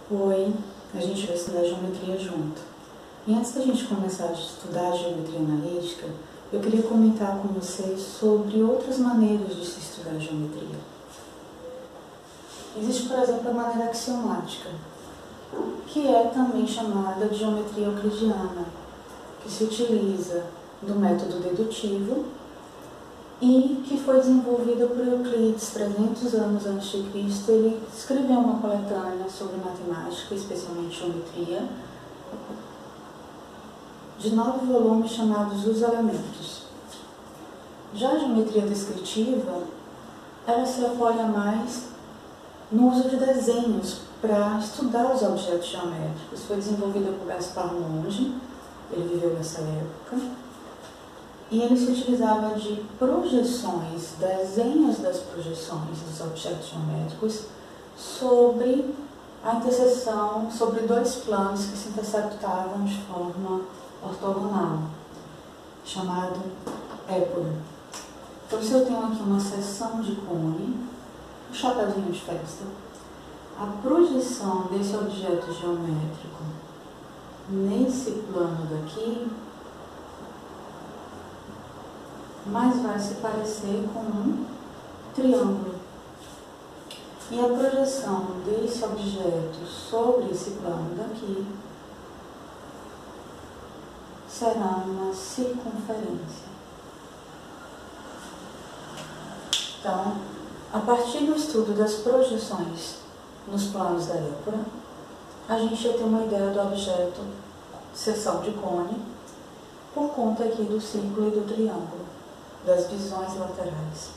Oi, a gente vai estudar geometria junto. E antes da gente começar a estudar geometria analítica, eu queria comentar com vocês sobre outras maneiras de se estudar geometria. Existe, por exemplo, a maneira axiomática, que é também chamada de geometria euclidiana, que se utiliza do método dedutivo e que foi desenvolvida por Euclides 300 anos antes de Cristo. Ele escreveu uma coletânea sobre matemática, especialmente geometria, de 9 volumes chamados Os Elementos. Já a geometria descritiva, ela se apoia mais no uso de desenhos para estudar os objetos geométricos. Foi desenvolvida por Gaspar Monge, ele viveu nessa época, e ele se utilizava de projeções, desenhos das projeções dos objetos geométricos sobre a interseção, sobre dois planos que se intersectavam de forma ortogonal, chamado épura. Então, se eu tenho aqui uma seção de cone, um chapéuzinho de festa, a projeção desse objeto geométrico nesse plano daqui mais vai se parecer com um triângulo. E a projeção desse objeto sobre esse plano daqui será uma circunferência. Então, a partir do estudo das projeções nos planos da épura, a gente já tem uma ideia do objeto seção de cone por conta aqui do círculo e do triângulo, das visões laterais.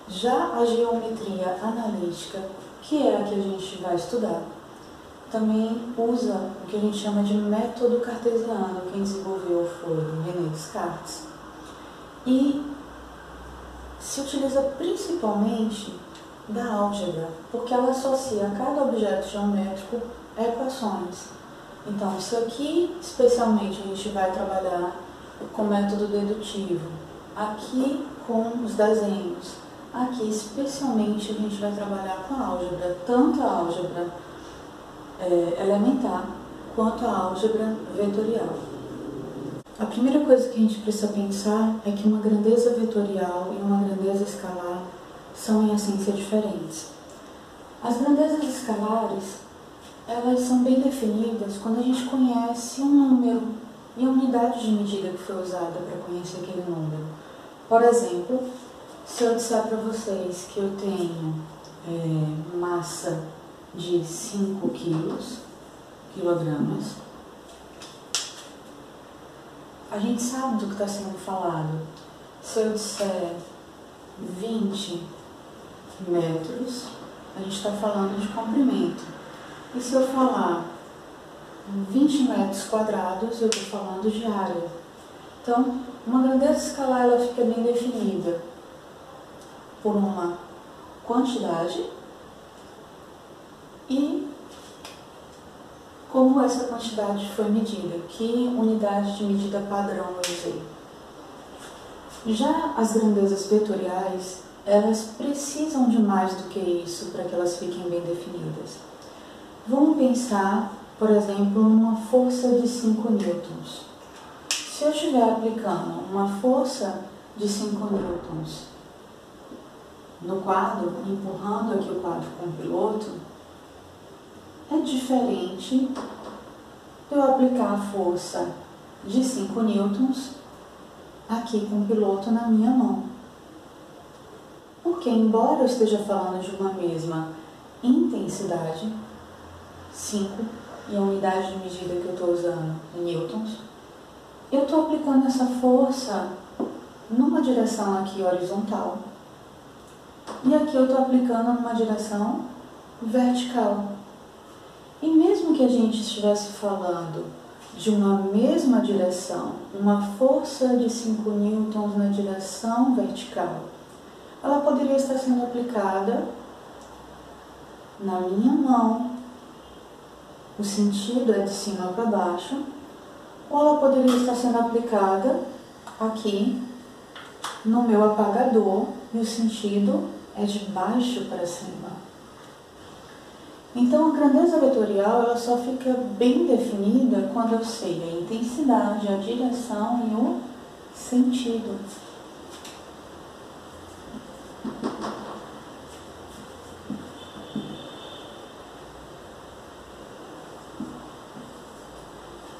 Já a geometria analítica, que é a que a gente vai estudar, também usa o que a gente chama de método cartesiano. Quem desenvolveu foi René Descartes, e se utiliza principalmente da álgebra, porque ela associa a cada objeto geométrico equações. Então, se aqui especialmente a gente vai trabalhar com o método dedutivo, aqui com os desenhos, aqui especialmente a gente vai trabalhar com a álgebra, tanto a álgebra elementar quanto a álgebra vetorial. A primeira coisa que a gente precisa pensar é que uma grandeza vetorial e uma grandeza escalar são em essência diferentes. As grandezas escalares, elas são bem definidas quando a gente conhece um número e a unidade de medida que foi usada para conhecer aquele número. Por exemplo, se eu disser para vocês que eu tenho massa de 5 quilogramas, a gente sabe do que está sendo falado. Se eu disser 20 metros, a gente está falando de comprimento. E se eu falar 20 metros quadrados, eu estou falando de área. Então, uma grandeza escalar ela fica bem definida por uma quantidade e como essa quantidade foi medida, que unidade de medida padrão eu usei. Já as grandezas vetoriais, elas precisam de mais do que isso para que elas fiquem bem definidas. Vamos pensar, por exemplo, numa força de 5 newtons. Se eu estiver aplicando uma força de 5 newtons no quadro, empurrando aqui o quadro com o piloto, é diferente de eu aplicar a força de 5 newtons aqui com o piloto na minha mão. Porque, embora eu esteja falando de uma mesma intensidade, 5, e a unidade de medida que eu estou usando é newtons, eu estou aplicando essa força numa direção aqui horizontal e aqui eu estou aplicando numa direção vertical. E mesmo que a gente estivesse falando de uma mesma direção, uma força de 5 newtons na direção vertical, ela poderia estar sendo aplicada na minha mão, o sentido é de cima para baixo, ou ela poderia estar sendo aplicada aqui no meu apagador e o sentido é de baixo para cima. Então, a grandeza vetorial ela só fica bem definida quando eu sei a intensidade, a direção e o sentido.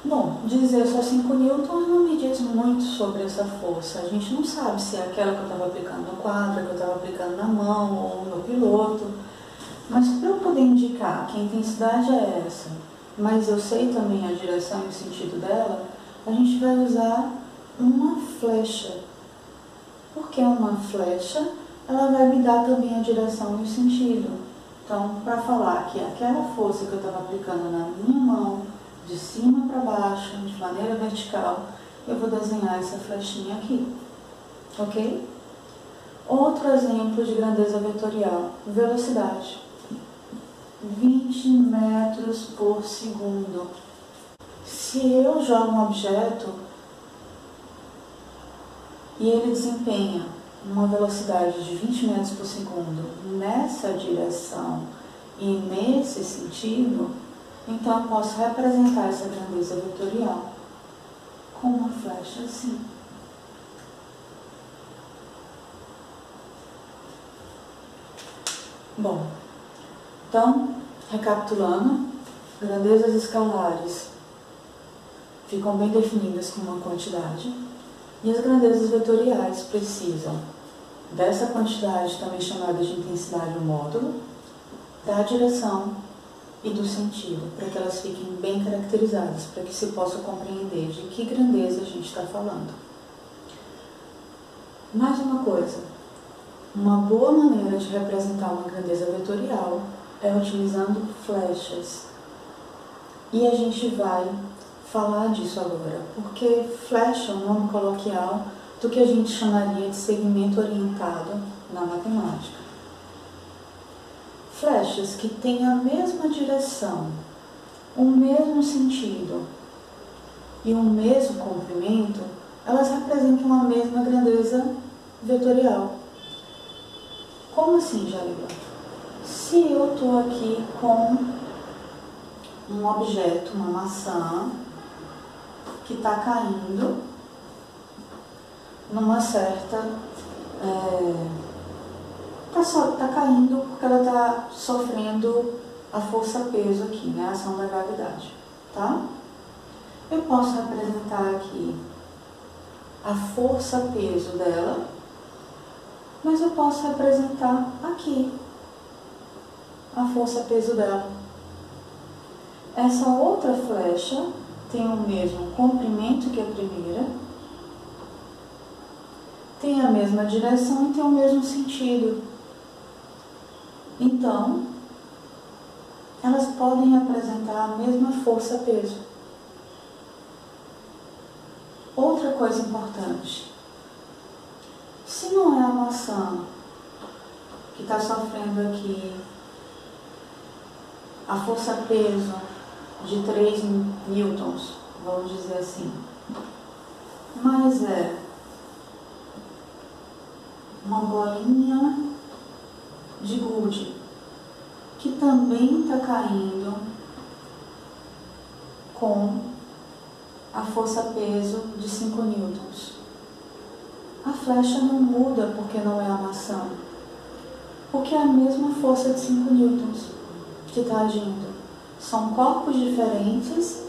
Bom, dizer só 5 newtons não me diz muito sobre essa força. A gente não sabe se é aquela que eu estava aplicando no quadro, que eu estava aplicando na mão ou no piloto. Mas para eu poder indicar que a intensidade é essa, mas eu sei também a direção e o sentido dela, a gente vai usar uma flecha. Porque uma flecha, ela vai me dar também a direção e o sentido. Então, para falar que aquela força que eu estava aplicando na minha mão, de cima para baixo, de maneira vertical, eu vou desenhar essa flechinha aqui, ok? Outro exemplo de grandeza vetorial, velocidade. 20 metros por segundo. Se eu jogo um objeto e ele desempenha uma velocidade de 20 metros por segundo nessa direção e nesse sentido, então eu posso representar essa grandeza vetorial com uma flecha assim. Bom, então, recapitulando, grandezas escalares ficam bem definidas com uma quantidade e as grandezas vetoriais precisam dessa quantidade, também chamada de intensidade do módulo, da direção e do sentido, para que elas fiquem bem caracterizadas, para que se possa compreender de que grandeza a gente está falando. Mais uma coisa, uma boa maneira de representar uma grandeza vetorial é utilizando flechas. E a gente vai falar disso agora, porque flecha é um nome coloquial do que a gente chamaria de segmento orientado na matemática. Flechas que têm a mesma direção, o mesmo sentido e o mesmo comprimento, elas representam a mesma grandeza vetorial. Como assim, Jalila? Se eu estou aqui com um objeto, uma maçã, que está caindo numa certa... Está caindo porque ela está sofrendo a força-peso aqui, né? A ação da gravidade, tá? Eu posso representar aqui a força-peso dela, mas eu posso representar aqui a força-peso dela. Essa outra flecha tem o mesmo comprimento que a primeira, tem a mesma direção e tem o mesmo sentido. Então, elas podem apresentar a mesma força-peso. Outra coisa importante, se não é a maçã que está sofrendo aqui a força-peso de 3 newtons, vamos dizer assim, mas é uma bolinha de gude que também está caindo com a força-peso de 5 newtons. A flecha não muda porque não é a maçã, porque é a mesma força de 5 newtons que está agindo. São corpos diferentes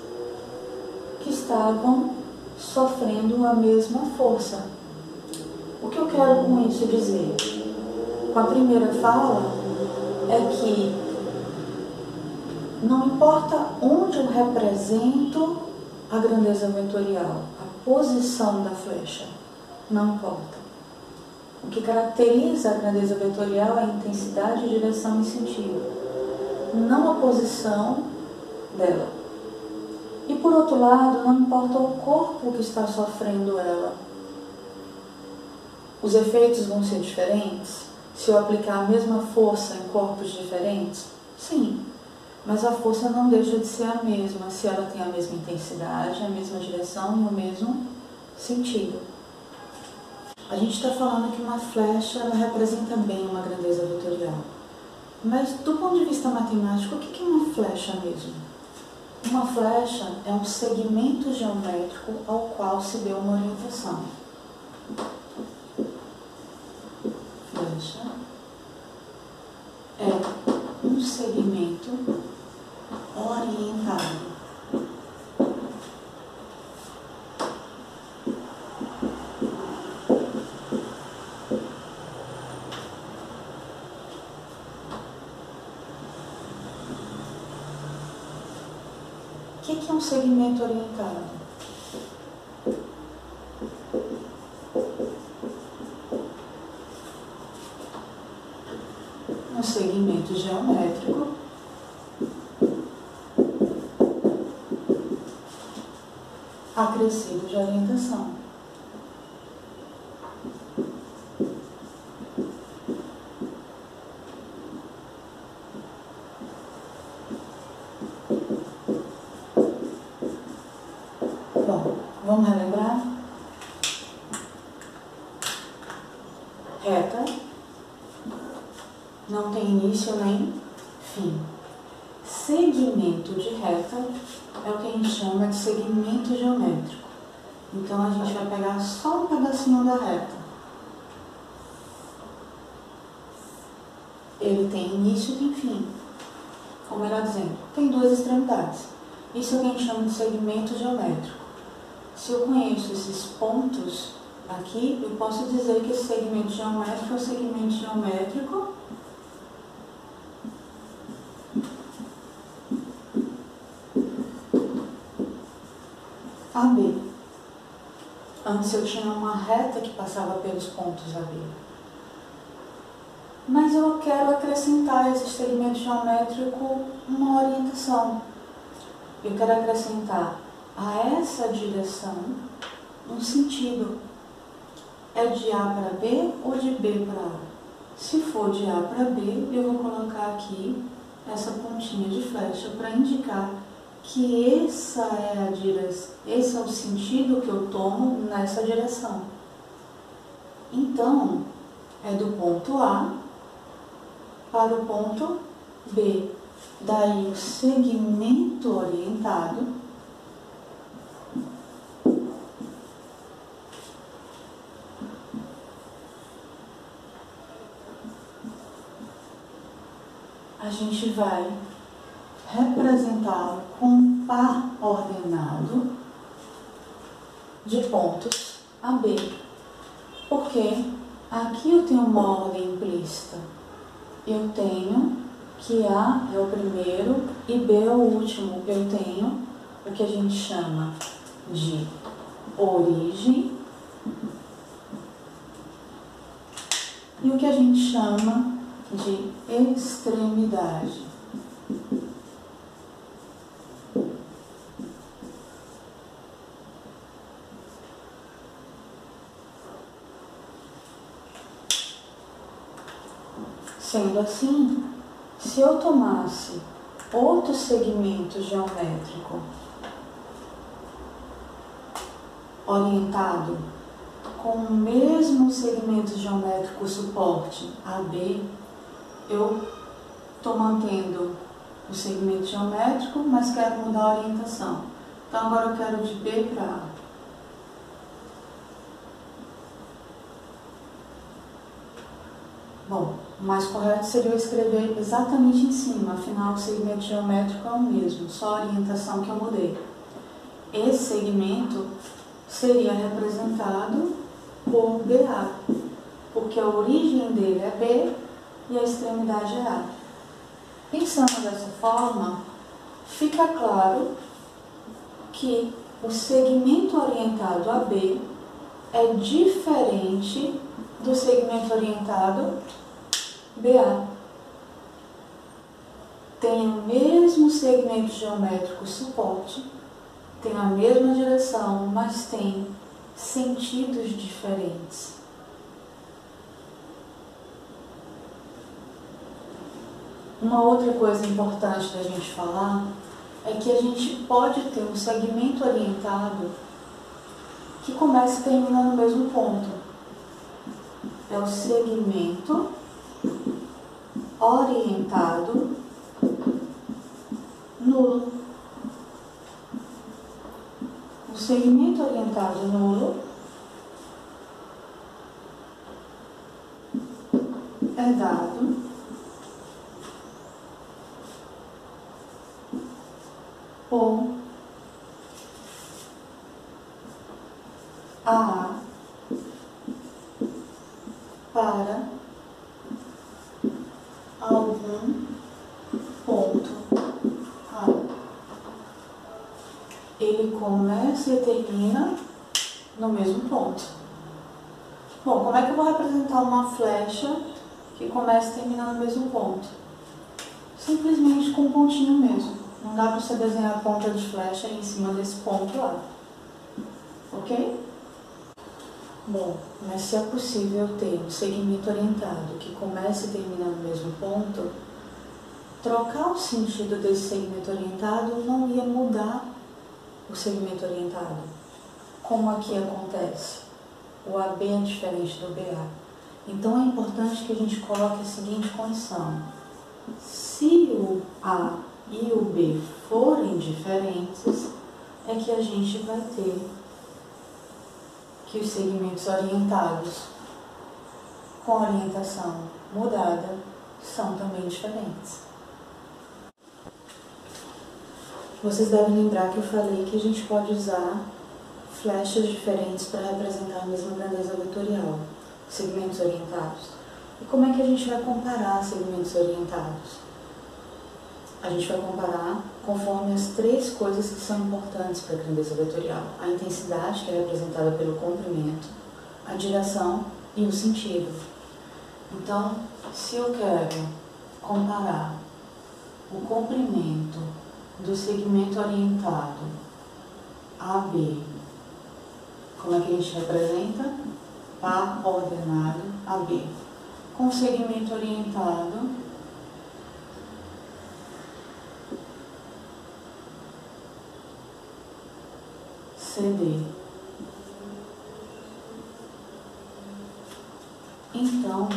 que estavam sofrendo a mesma força. O que eu quero com isso dizer? Com a primeira fala é que não importa onde eu represento a grandeza vetorial, a posição da flecha, não importa. O que caracteriza a grandeza vetorial é a intensidade, direção e sentido, não a posição dela. E por outro lado, não importa o corpo que está sofrendo ela. Os efeitos vão ser diferentes se eu aplicar a mesma força em corpos diferentes? Sim, mas a força não deixa de ser a mesma se ela tem a mesma intensidade, a mesma direção e o mesmo sentido. A gente está falando que uma flecha ela representa bem uma grandeza vetorial. Mas do ponto de vista matemático, o que é uma flecha mesmo? Uma flecha é um segmento geométrico ao qual se deu uma orientação. Flecha é um segmento orientado. O que é um segmento orientado? Um segmento geométrico acrescido de orientação. Bom, vamos relembrar? Reta não tem início nem fim. Segmento de reta é o que a gente chama de segmento geométrico. Então a gente vai pegar só um pedacinho da reta. Ele tem início e tem fim. Ou melhor dizendo, tem duas extremidades. Isso é o que a gente chama de segmento geométrico. Se eu conheço esses pontos aqui, eu posso dizer que esse segmento geométrico é o segmento geométrico AB. Antes eu tinha uma reta que passava pelos pontos AB. Mas eu quero acrescentar a esse segmento geométrico uma orientação. Eu quero acrescentar a essa direção um sentido. É de A para B ou de B para A? Se for de A para B, eu vou colocar aqui essa pontinha de flecha para indicar que esse é o sentido que eu tomo nessa direção. Então, é do ponto A para o ponto B. Daí o segmento orientado a gente vai representá-lo com um par ordenado de pontos AB. Porque aqui eu tenho uma ordem implícita. Eu tenho que A é o primeiro e B é o último. Eu tenho o que a gente chama de origem e o que a gente chama de extremidade. Sendo assim, se eu tomasse outro segmento geométrico orientado com o mesmo segmento geométrico suporte AB, eu estou mantendo o segmento geométrico, mas quero mudar a orientação. Então agora eu quero de B para A. Bom, o mais correto seria eu escrever exatamente em cima, afinal o segmento geométrico é o mesmo, só a orientação que eu mudei. Esse segmento seria representado por BA, porque a origem dele é B e a extremidade é A. Pensando dessa forma, fica claro que o segmento orientado a B é diferente do segmento orientado BA. Tem o mesmo segmento geométrico suporte, tem a mesma direção, mas tem sentidos diferentes. Uma outra coisa importante da gente falar é que a gente pode ter um segmento orientado que começa e termina no mesmo ponto. É o segmento orientado nulo. O segmento orientado nulo é dado por A para algum ponto A. Ele começa e termina no mesmo ponto. Bom, como é que eu vou representar uma flecha que começa e termina no mesmo ponto? Simplesmente com um pontinho mesmo. Não dá para você desenhar a ponta de flecha em cima desse ponto lá. Ok? Bom, mas se é possível ter um segmento orientado que começa e termina no mesmo ponto, trocar o sentido desse segmento orientado não ia mudar o segmento orientado. Como aqui acontece? O AB é diferente do BA. Então é importante que a gente coloque a seguinte condição. Se o A e o B forem diferentes, é que a gente vai ter que os segmentos orientados com orientação mudada são também diferentes. Vocês devem lembrar que eu falei que a gente pode usar flechas diferentes para representar a mesma grandeza vetorial, segmentos orientados. E como é que a gente vai comparar segmentos orientados? A gente vai comparar conforme as três coisas que são importantes para a grandeza vetorial. A intensidade, que é representada pelo comprimento, a direção e o sentido. Então, se eu quero comparar o comprimento do segmento orientado AB, como é que a gente representa? Par ordenado AB. Com o segmento orientado CD. Então,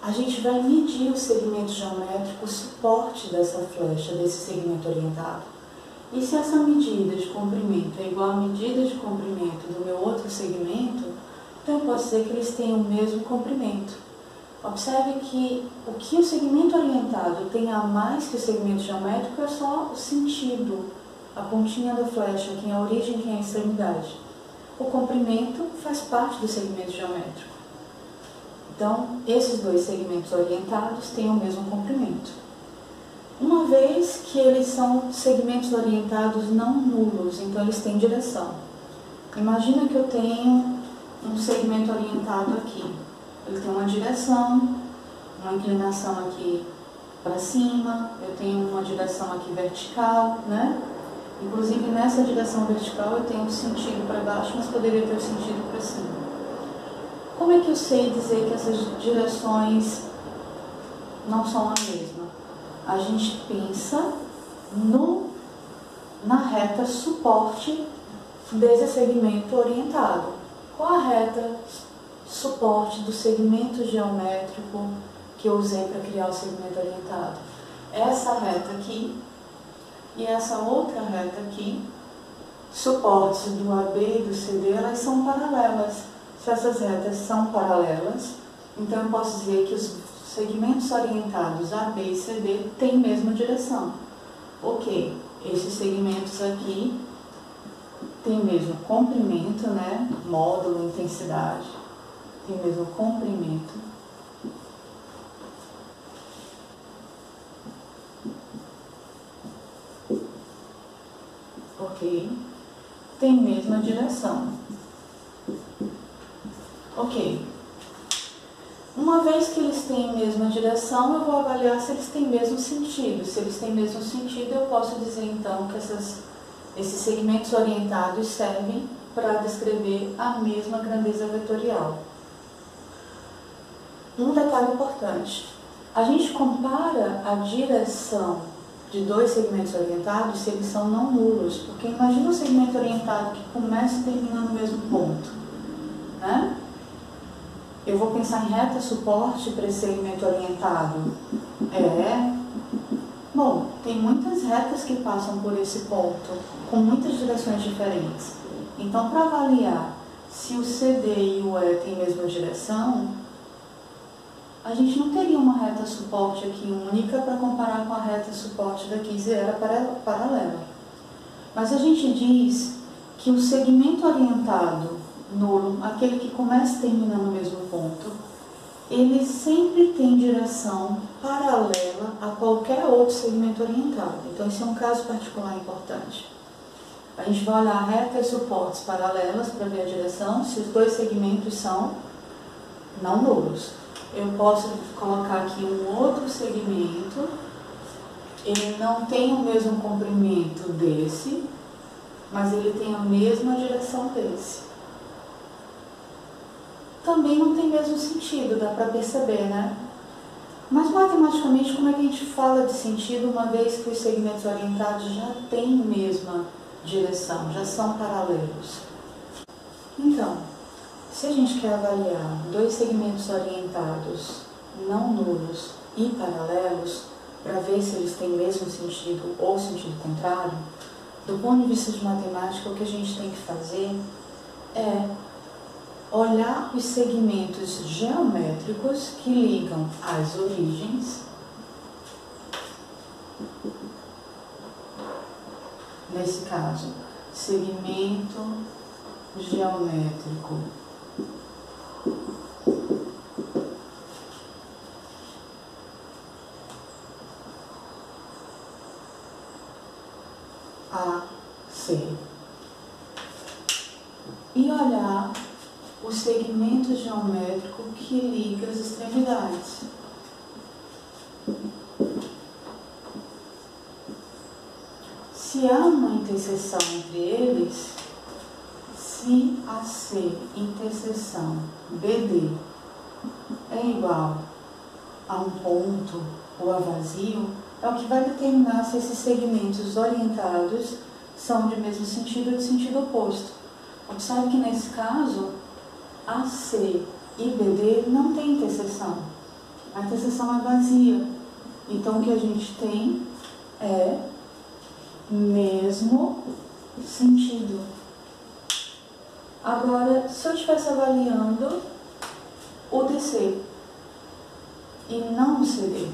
a gente vai medir o segmento geométrico, o suporte dessa flecha, desse segmento orientado. E se essa medida de comprimento é igual à medida de comprimento do meu outro segmento, então eu posso dizer que eles têm o mesmo comprimento. Observe que o segmento orientado tem a mais que o segmento geométrico é só o sentido, a pontinha da flecha, quem é a origem, quem é a extremidade. O comprimento faz parte do segmento geométrico. Então, esses dois segmentos orientados têm o mesmo comprimento. Uma vez que eles são segmentos orientados não nulos, então eles têm direção. Imagina que eu tenho um segmento orientado aqui. Ele tem uma direção, uma inclinação aqui para cima, eu tenho uma direção aqui vertical, né? Inclusive nessa direção vertical eu tenho um sentido para baixo, mas poderia ter o sentido para cima. Como é que eu sei dizer que essas direções não são a mesma? A gente pensa na reta suporte desse segmento orientado. Qual a reta suporte do segmento geométrico que eu usei para criar o segmento orientado? Essa reta aqui e essa outra reta aqui, suportes do AB e do CD, elas são paralelas. Se essas retas são paralelas, então eu posso dizer que os segmentos orientados AB e CD têm a mesma direção. Ok, esses segmentos aqui têm o mesmo comprimento, né? Módulo, intensidade, tem o mesmo comprimento. Ok, tem a mesma direção. Ok. Uma vez que eles têm a mesma direção, eu vou avaliar se eles têm o mesmo sentido. Se eles têm o mesmo sentido, eu posso dizer então que esses segmentos orientados servem para descrever a mesma grandeza vetorial. Um detalhe importante: a gente compara a direção de dois segmentos orientados se eles são não nulos, porque imagina um segmento orientado que começa e termina no mesmo ponto, né? Eu vou pensar em reta suporte para esse segmento orientado. Bom, tem muitas retas que passam por esse ponto, com muitas direções diferentes. Então, para avaliar se o CD e o E têm a mesma direção, a gente não teria uma reta suporte aqui única para comparar com a reta suporte daqui, se era paralela. Mas a gente diz que o segmento orientado nulo, aquele que começa e termina no mesmo ponto, ele sempre tem direção paralela a qualquer outro segmento orientado. Então, esse é um caso particular importante. A gente vai olhar retas e suportes paralelas para ver a direção, se os dois segmentos são não nulos. Eu posso colocar aqui um outro segmento, ele não tem o mesmo comprimento desse, mas ele tem a mesma direção desse. Também não tem mesmo sentido, dá para perceber, né? Mas matematicamente, como é que a gente fala de sentido uma vez que os segmentos orientados já têm a mesma direção, já são paralelos? Então, se a gente quer avaliar dois segmentos orientados não nulos e paralelos, para ver se eles têm o mesmo sentido ou sentido contrário, do ponto de vista de matemática, o que a gente tem que fazer é olhar os segmentos geométricos que ligam as origens, nesse caso, segmento geométrico AC, e olhar o segmento geométrico que liga as extremidades. Se há uma interseção entre eles, se AC interseção BD é igual a um ponto ou a vazio, é o que vai determinar se esses segmentos orientados são de mesmo sentido ou de sentido oposto. Observe que nesse caso, AC e BD não tem interseção. A interseção é vazia. Então, o que a gente tem é mesmo sentido. Agora, se eu estivesse avaliando o DC e não o CD,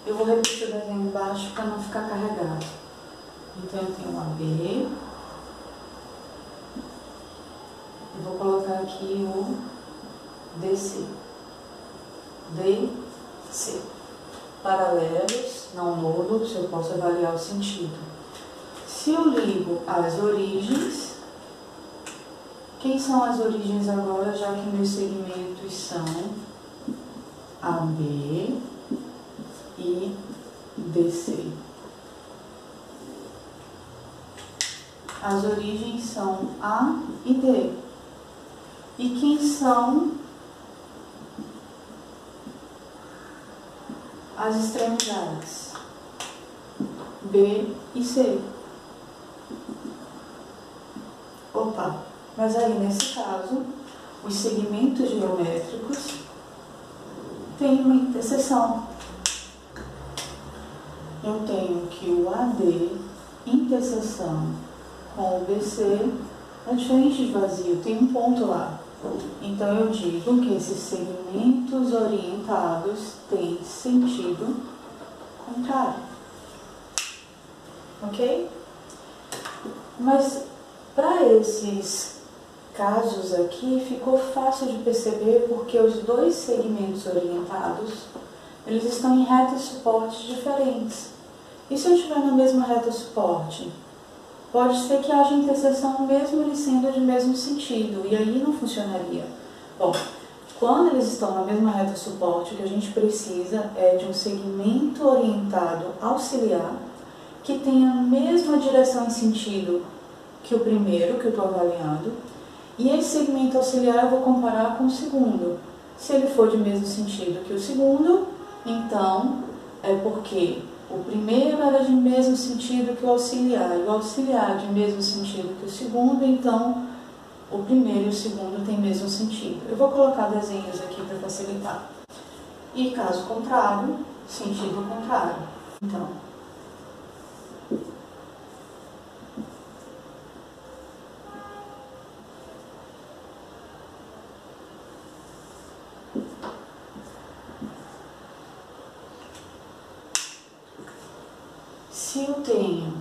eu vou repetir o desenho embaixo para não ficar carregado. Então, eu tenho um AB. Eu vou colocar aqui o DC. DC. Paralelos, não nulos, eu posso avaliar o sentido. Se eu ligo as origens, quem são as origens agora, já que meus segmentos são AB e DC? As origens são A e D. E quem são as extremidades? B e C. Opa, mas aí nesse caso, os segmentos geométricos têm uma interseção. Eu tenho que o AD, interseção com o BC, é diferente de vazio, tem um ponto lá. Então, eu digo que esses segmentos orientados têm sentido contrário. Ok? Mas, para esses casos aqui, ficou fácil de perceber porque os dois segmentos orientados, eles estão em retas suportes diferentes. E se eu estiver na mesma reta suporte? Pode ser que haja interseção mesmo eles sendo de mesmo sentido, e aí não funcionaria. Bom, quando eles estão na mesma reta suporte, o que a gente precisa é de um segmento orientado auxiliar que tenha a mesma direção e sentido que o primeiro, que eu estou avaliando, e esse segmento auxiliar eu vou comparar com o segundo. Se ele for de mesmo sentido que o segundo, então é porque O primeiro era de mesmo sentido que o auxiliar, e o auxiliar de mesmo sentido que o segundo, então o primeiro e o segundo têm mesmo sentido. Eu vou colocar desenhos aqui para facilitar. E caso contrário, sentido contrário. Então, se eu tenho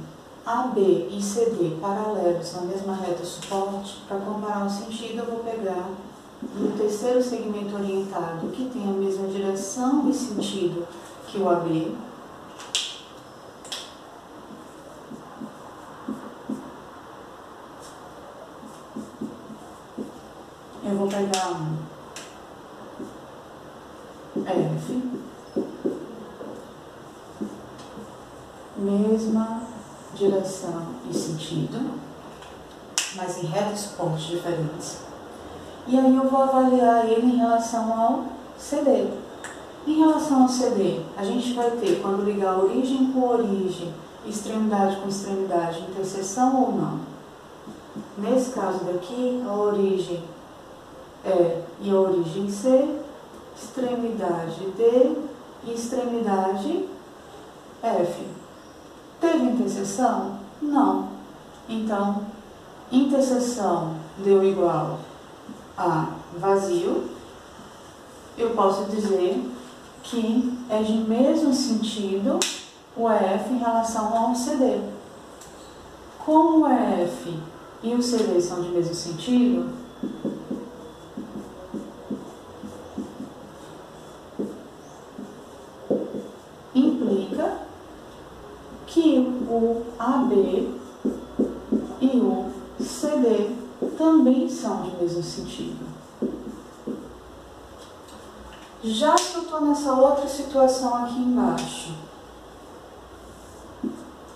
AB e CD paralelos na mesma reta suporte, para comparar o sentido, eu vou pegar no terceiro segmento orientado, que tem a mesma direção e sentido que o AB. Eu vou pegar um F, mesma direção e sentido, mas em retas suportes diferentes. E aí eu vou avaliar ele em relação ao CD. Em relação ao CD, a gente vai ter, quando ligar origem com origem, extremidade com extremidade, interseção ou não. Nesse caso daqui, a origem é e a origem C, extremidade D e extremidade F. Teve interseção? Não. Então, interseção deu igual a vazio. Eu posso dizer que é de mesmo sentido o EF em relação ao CD. Como o EF e o CD são de mesmo sentido, implica que o AB e o CD também são de mesmo sentido. Já que eu estou nessa outra situação aqui embaixo,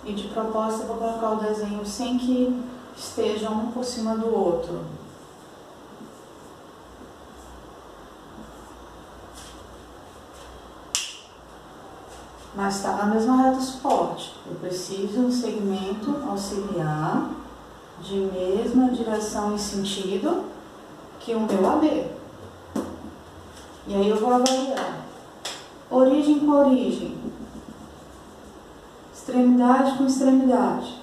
e de propósito eu vou colocar o desenho sem que estejam um por cima do outro. Mas está na mesma reta suporte. Eu preciso de um segmento auxiliar de mesma direção e sentido que o meu AB. E aí eu vou avaliar origem com origem, extremidade com extremidade.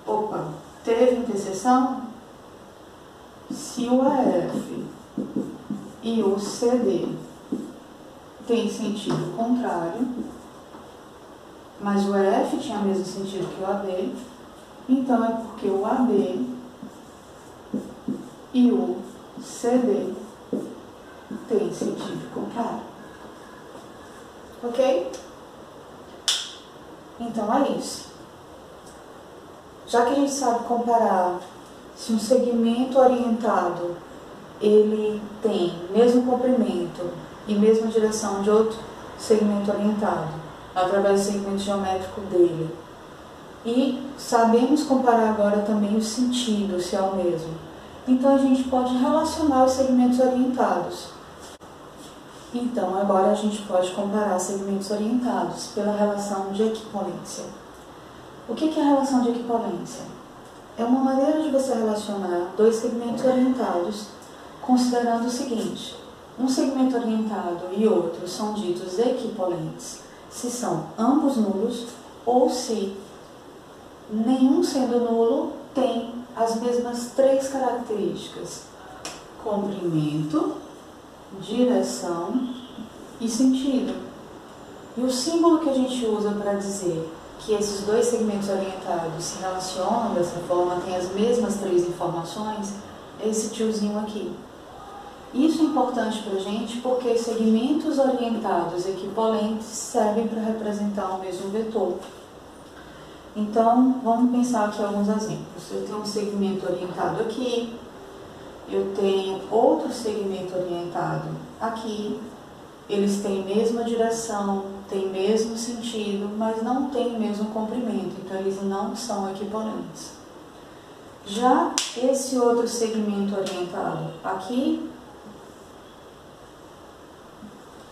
Opa, teve interseção? Se o AF e o CD tem sentido contrário, mas o EF tinha o mesmo sentido que o AB, então é porque o AB e o CD têm sentido contrário. Ok? Então é isso. Já que a gente sabe comparar se um segmento orientado ele tem mesmo comprimento e mesma direção de outro segmento orientado, através do segmento geométrico dele. E sabemos comparar agora também o sentido, se é o mesmo. Então a gente pode relacionar os segmentos orientados. Então agora a gente pode comparar segmentos orientados pela relação de equipolência. O que é a relação de equipolência? É uma maneira de você relacionar dois segmentos orientados, considerando o seguinte: um segmento orientado e outro são ditos equipolentes se são ambos nulos ou se nenhum sendo nulo tem as mesmas três características: comprimento, direção e sentido. E o símbolo que a gente usa para dizer que esses dois segmentos orientados se relacionam dessa forma, têm as mesmas três informações, é esse tiozinho aqui. Isso é importante para a gente porque segmentos orientados equipolentes servem para representar o mesmo vetor. Então, vamos pensar aqui alguns exemplos. Eu tenho um segmento orientado aqui, eu tenho outro segmento orientado aqui, eles têm mesma direção, têm mesmo sentido, mas não têm mesmo comprimento, então eles não são equipolentes. Já esse outro segmento orientado aqui,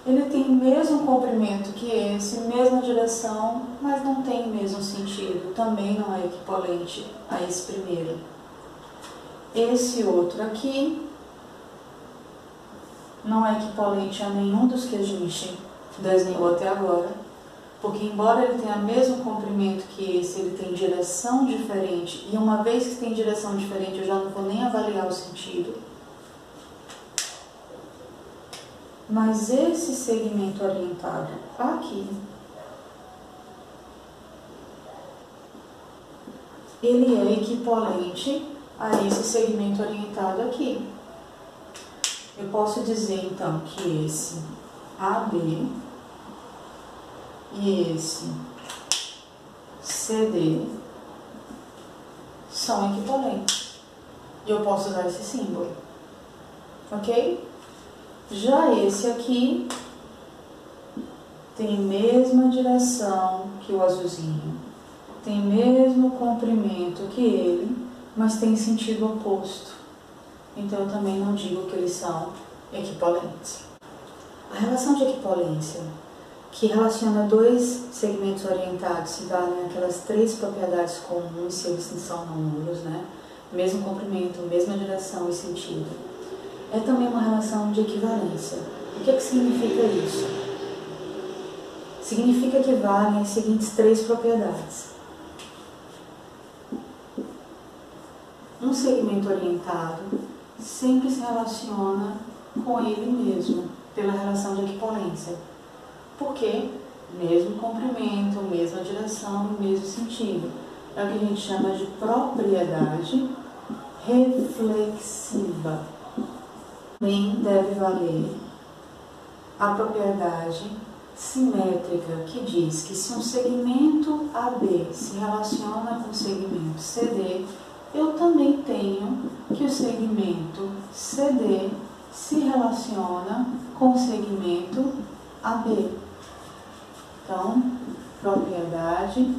ele tem o mesmo comprimento que esse, mesma direção, mas não tem o mesmo sentido, também não é equivalente a esse primeiro. Esse outro aqui não é equivalente a nenhum dos que a gente desenhou até agora, porque embora ele tenha o mesmo comprimento que esse, ele tem direção diferente, e uma vez que tem direção diferente eu já não vou nem avaliar o sentido. Mas esse segmento orientado aqui, ele é equivalente a esse segmento orientado aqui. Eu posso dizer então que esse AB e esse CD são equivalentes. E eu posso usar esse símbolo, ok? Já esse aqui tem a mesma direção que o azulzinho, tem o mesmo comprimento que ele, mas tem sentido oposto. Então eu também não digo que eles são equivalentes. A relação de equivalência, que relaciona dois segmentos orientados se valem aquelas três propriedades comuns se eles são não nulos, né? Mesmo comprimento, mesma direção e sentido. É também uma relação de equivalência. O que significa isso? Significa que valem as seguintes três propriedades. Um segmento orientado sempre se relaciona com ele mesmo, pela relação de equivalência. Por quê? Mesmo comprimento, mesma direção, mesmo sentido. É o que a gente chama de propriedade reflexiva. Também deve valer a propriedade simétrica, que diz que se um segmento AB se relaciona com o segmento CD, eu também tenho que o segmento CD se relaciona com o segmento AB. Então, propriedade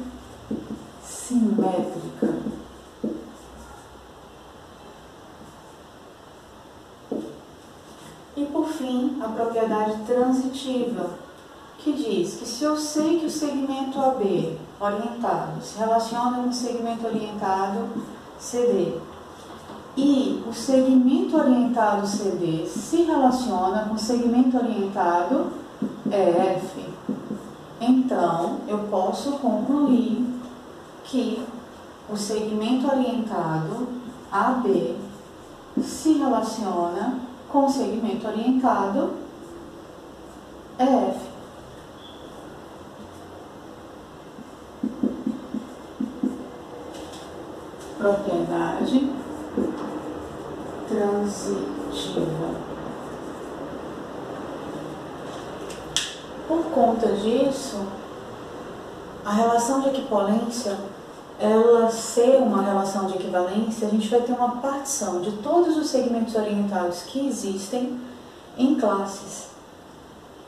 simétrica. E por fim, a propriedade transitiva, que diz que se eu sei que o segmento AB orientado se relaciona com o segmento orientado CD e o segmento orientado CD se relaciona com o segmento orientado EF, então eu posso concluir que o segmento orientado AB se relaciona com o segmento orientado EF. Propriedade transitiva. Por conta disso, a relação de equivalência, ela ser uma relação de equivalência, a gente vai ter uma partição de todos os segmentos orientados que existem em classes.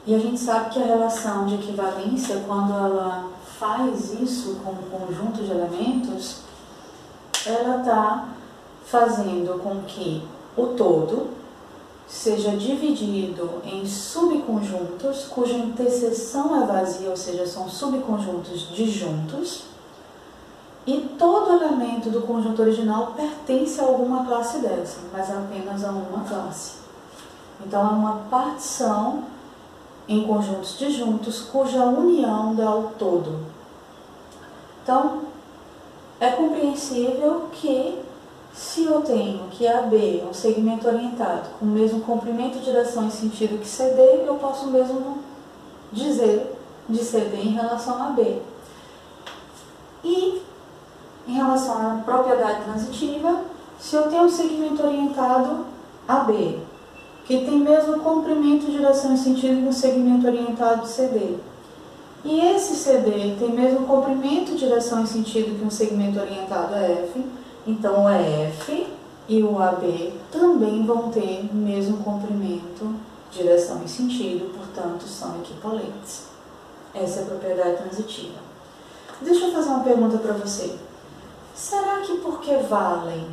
E a gente sabe que a relação de equivalência, quando ela faz isso com um conjunto de elementos, ela está fazendo com que o todo seja dividido em subconjuntos, cuja interseção é vazia, ou seja, são subconjuntos disjuntos, e todo elemento do conjunto original pertence a alguma classe dessa, mas apenas a uma classe. Então, é uma partição em conjuntos disjuntos cuja união dá o todo. Então, é compreensível que se eu tenho que AB é um segmento orientado com o mesmo comprimento, direção e sentido que CD, eu posso mesmo dizer de CD em relação a B. E em relação à propriedade transitiva, se eu tenho um segmento orientado AB, que tem mesmo comprimento, direção e sentido que um segmento orientado CD, e esse CD tem mesmo comprimento, direção e sentido que um segmento orientado EF, então o EF e o AB também vão ter o mesmo comprimento, direção e sentido, portanto são equivalentes. Essa é a propriedade transitiva. Deixa eu fazer uma pergunta para você. Será que porque valem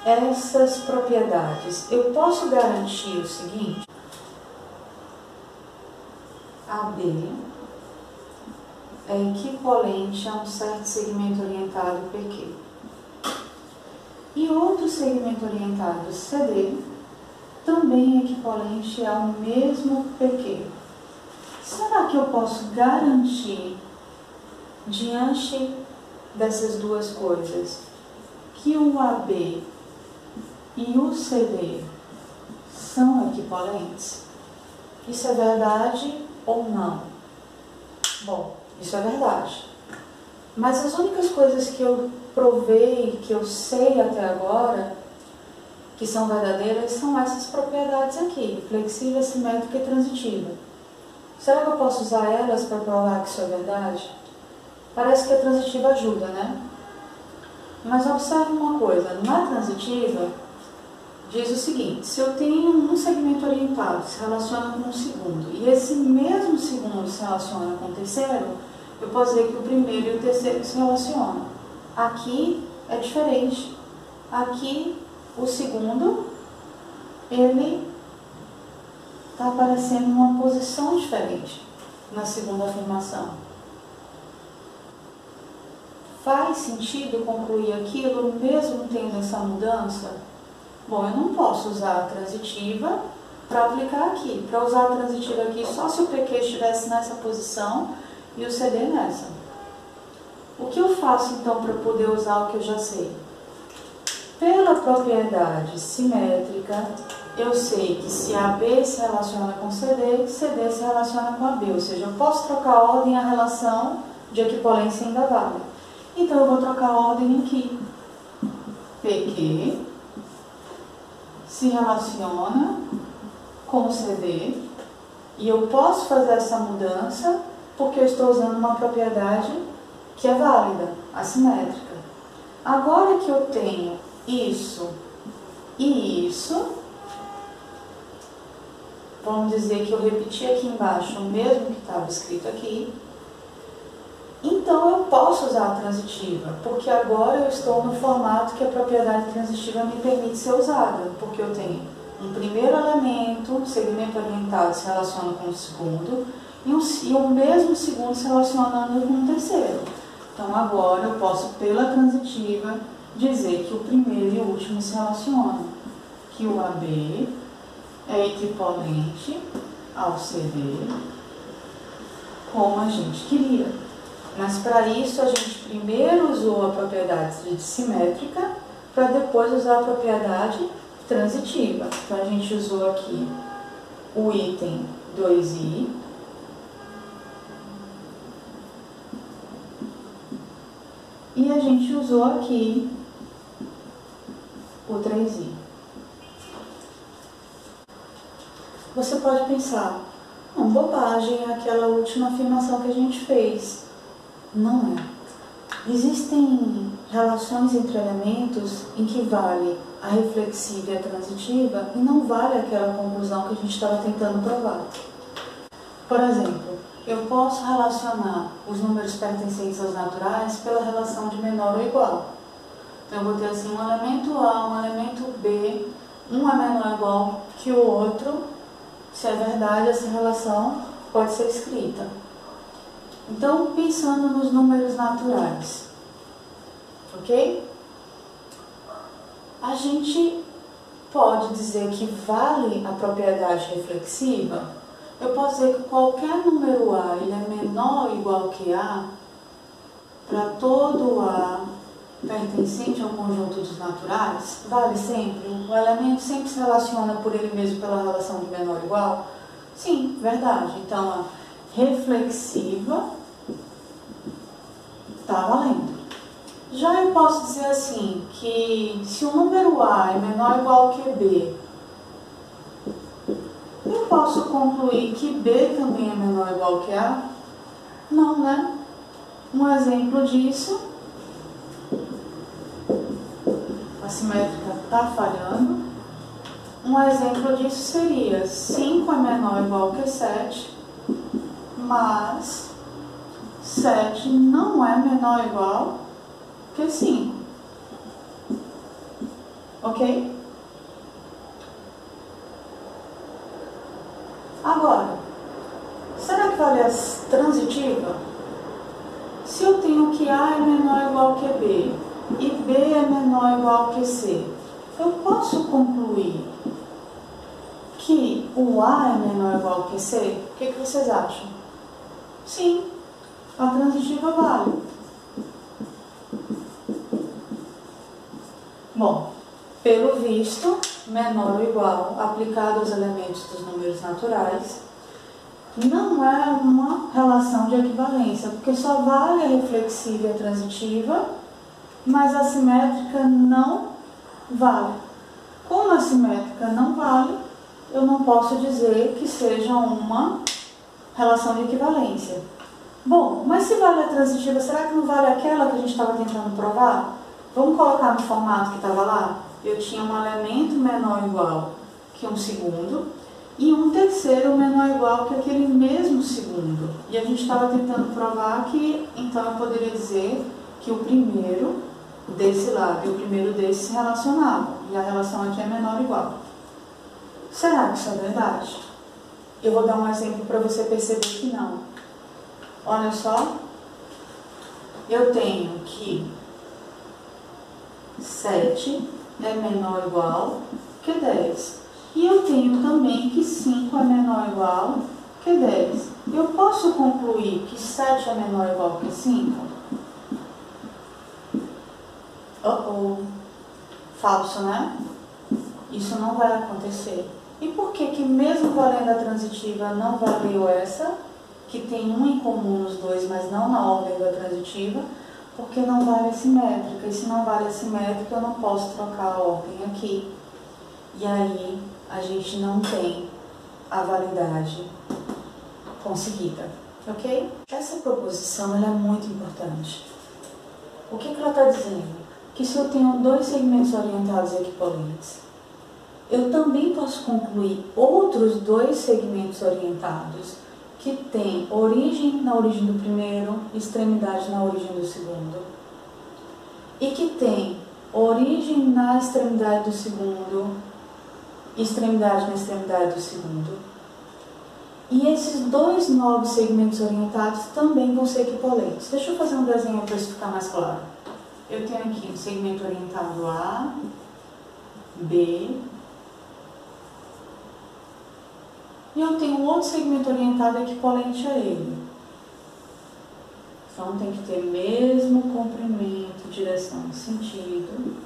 essas propriedades, eu posso garantir o seguinte? AB é equivalente a um certo segmento orientado PQ. E outro segmento orientado CD também é equivalente ao mesmo PQ. Será que eu posso garantir, diante dessas duas coisas, que o AB e o CD são equivalentes? Isso é verdade ou não? Bom, isso é verdade. Mas as únicas coisas que eu provei, que eu sei até agora, que são verdadeiras, são essas propriedades aqui, flexível, simétrica e transitiva. Será que eu posso usar elas para provar que isso é verdade? Parece que a transitiva ajuda, né? Mas observe uma coisa, na transitiva, diz o seguinte: se eu tenho um segmento orientado que se relaciona com um segundo, e esse mesmo segundo se relaciona com o terceiro, eu posso dizer que o primeiro e o terceiro se relacionam. Aqui é diferente. Aqui, o segundo, ele está aparecendo em uma posição diferente na segunda afirmação. Faz sentido concluir aquilo mesmo tendo essa mudança? Bom, eu não posso usar a transitiva para aplicar aqui. Para usar a transitiva aqui, só se o PQ estivesse nessa posição e o CD nessa. O que eu faço então para poder usar o que eu já sei? Pela propriedade simétrica, eu sei que se AB se relaciona com CD, CD se relaciona com AB. Ou seja, eu posso trocar a ordem e a relação de equivalência ainda vale. Então eu vou trocar a ordem aqui. PQ se relaciona com o CD, e eu posso fazer essa mudança porque eu estou usando uma propriedade que é válida, assimétrica. Agora que eu tenho isso e isso, vamos dizer que eu repeti aqui embaixo o mesmo que estava escrito aqui, então eu posso usar a transitiva, porque agora eu estou no formato que a propriedade transitiva me permite ser usada, porque eu tenho um primeiro elemento, segmento orientado se relaciona com o segundo, e o mesmo segundo se relacionando com o terceiro. Então agora eu posso, pela transitiva, dizer que o primeiro e o último se relacionam, que o AB é equivalente ao CD, como a gente queria. Mas para isso a gente primeiro usou a propriedade simétrica para depois usar a propriedade transitiva. Então a gente usou aqui o item 2i e a gente usou aqui o 3i. Você pode pensar, não, bobagem é aquela última afirmação que a gente fez. Não é. Existem relações entre elementos em que vale a reflexiva e a transitiva e não vale aquela conclusão que a gente estava tentando provar. Por exemplo, eu posso relacionar os números pertencentes aos naturais pela relação de menor ou igual. Então eu vou ter assim um elemento A, um elemento B, um é menor ou igual que o outro. Se é verdade, essa relação pode ser escrita. Então, pensando nos números naturais, ok? A gente pode dizer que vale a propriedade reflexiva. Eu posso dizer que qualquer número A ele é menor ou igual que A para todo A pertencente ao conjunto dos naturais. Vale sempre? O elemento sempre se relaciona por ele mesmo pela relação de menor ou igual? Sim, verdade. Então, a reflexiva está valendo. Já eu posso dizer assim, que se o número A é menor ou igual que B, eu posso concluir que B também é menor ou igual que A? Não, né? Um exemplo disso, a simétrica está falhando. Um exemplo disso seria 5 é menor ou igual que 7, mas 7 não é menor ou igual que 5. Ok? Agora, será que menor ou igual que C, eu posso concluir que o A é menor ou igual que C? O que vocês acham? Sim, a transitiva vale. Bom, pelo visto, menor ou igual aplicado aos elementos dos números naturais não é uma relação de equivalência, porque só vale a reflexiva e a transitiva, mas a simétrica não vale. Como a simétrica não vale, eu não posso dizer que seja uma relação de equivalência. Bom, mas se vale a transitiva, será que não vale aquela que a gente estava tentando provar? Vamos colocar no formato que estava lá? Eu tinha um elemento menor ou igual que um segundo e um terceiro menor ou igual que aquele mesmo segundo. E a gente estava tentando provar que, então eu poderia dizer que o primeiro desse lado e o primeiro desse se relacionavam. E a relação aqui é menor ou igual. Será que isso é verdade? Eu vou dar um exemplo para você perceber que não. Olha só. Eu tenho que 7 é menor ou igual que 10. E eu tenho também que 5 é menor ou igual que 10. Eu posso concluir que 7 é menor ou igual que 5? Falso, né? Isso não vai acontecer. E por que que mesmo valendo a transitiva não valeu essa, que tem um em comum nos dois, mas não na ordem da transitiva? Porque não vale a simétrica. E se não vale a simétrica, eu não posso trocar a ordem aqui. E aí a gente não tem a validade conseguida, ok? Essa proposição ela é muito importante. O que ela está dizendo? Que se eu tenho dois segmentos orientados equivalentes, eu também posso concluir outros dois segmentos orientados que têm origem na origem do primeiro, extremidade na origem do segundo, e que têm origem na extremidade do segundo, extremidade na extremidade do segundo. E esses dois novos segmentos orientados também vão ser equivalentes. Deixa eu fazer um desenho para isso ficar mais claro. Eu tenho aqui um segmento orientado A, B, e eu tenho um outro segmento orientado equivalente a ele. Então tem que ter mesmo comprimento, direção e sentido.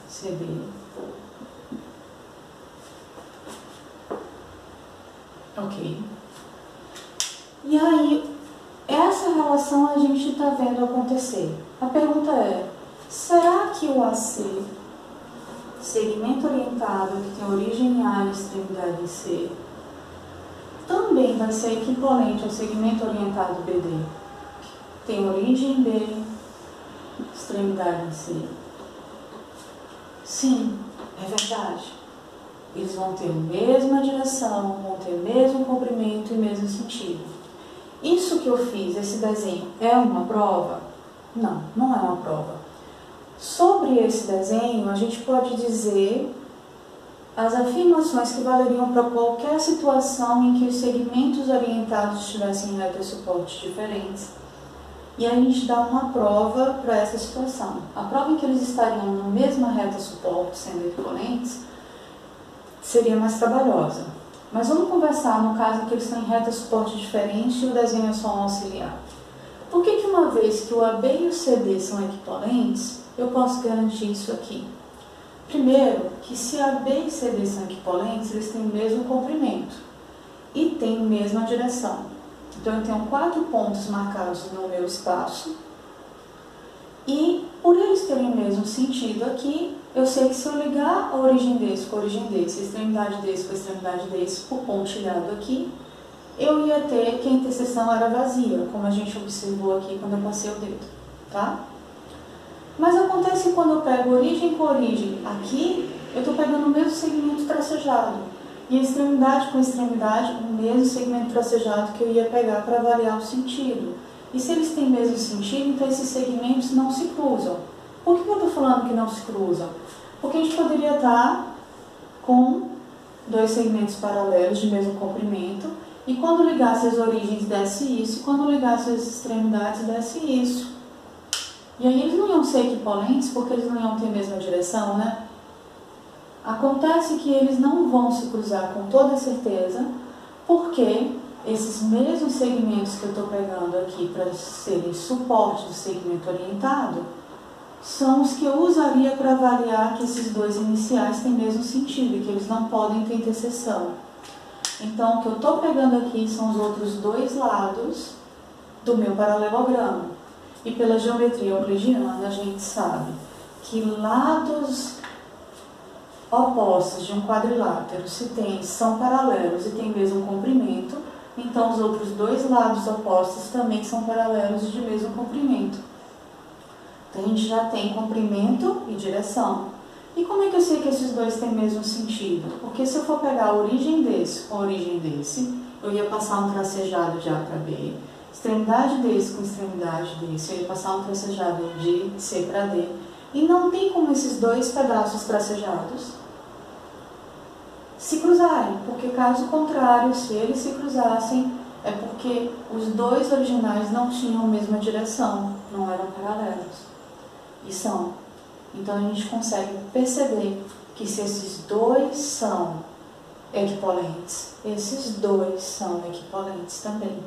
CB. Ok. E aí, essa relação a gente está vendo acontecer. A pergunta é, será que o AC, segmento orientado que tem origem em A e extremidade em C, também vai ser equivalente ao segmento orientado BD, que tem origem em B, extremidade em C? Sim, é verdade. Eles vão ter a mesma direção, vão ter o mesmo comprimento e o mesmo sentido. Isso que eu fiz, esse desenho, é uma prova? Não, não é uma prova. Sobre esse desenho, a gente pode dizer as afirmações que valeriam para qualquer situação em que os segmentos orientados estivessem em retas suportes diferentes. E a gente dá uma prova para essa situação. A prova em que eles estariam na mesma reta suporte, sendo equivalentes, seria mais trabalhosa. Mas vamos conversar no caso em que eles estão em reta suporte diferente e o desenho é só um auxiliar. Por que que uma vez que o AB e o CD são equivalentes, eu posso garantir isso aqui? Primeiro, que se AB e CD são equivalentes, eles têm o mesmo comprimento e têm a mesma direção. Então, eu tenho 4 pontos marcados no meu espaço e, por eles terem o mesmo sentido aqui, eu sei que se eu ligar a origem desse com a origem desse, a extremidade desse com a extremidade desse, por pontilhado aqui, eu ia ter que a interseção era vazia, como a gente observou aqui quando eu passei o dedo, tá? Mas acontece que quando eu pego origem com origem aqui, eu estou pegando o mesmo segmento tracejado. E a extremidade com extremidade, o mesmo segmento tracejado que eu ia pegar para variar o sentido. E se eles têm o mesmo sentido, então esses segmentos não se cruzam. Por que eu estou falando que não se cruzam? Porque a gente poderia estar com dois segmentos paralelos de mesmo comprimento E quando ligasse as origens desse isso, e quando ligasse as extremidades desse isso. E aí eles não iam ser equipolentes porque eles não iam ter a mesma direção, né? Acontece que eles não vão se cruzar com toda certeza, porque esses mesmos segmentos que eu estou pegando aqui para serem suporte do segmento orientado, são os que eu usaria para avaliar que esses dois iniciais têm mesmo sentido e que eles não podem ter interseção. Então, o que eu estou pegando aqui são os outros dois lados do meu paralelogramo. E pela geometria euclidiana, a gente sabe que lados opostos de um quadrilátero, se são paralelos e têm mesmo comprimento, então os outros dois lados opostos também são paralelos e de mesmo comprimento. Então, a gente já tem comprimento e direção. E como é que eu sei que esses dois têm mesmo sentido? Porque se eu for pegar a origem desse com a origem desse, eu ia passar um tracejado de A para B, extremidade desse com extremidade desse, eu ia passar um tracejado de C para D. E não tem como esses dois pedaços tracejados se cruzarem, porque caso contrário, se eles se cruzassem, é porque os dois originais não tinham a mesma direção, não eram paralelos. E são. Então a gente consegue perceber que se esses dois são equipolentes, esses dois são equipolentes também.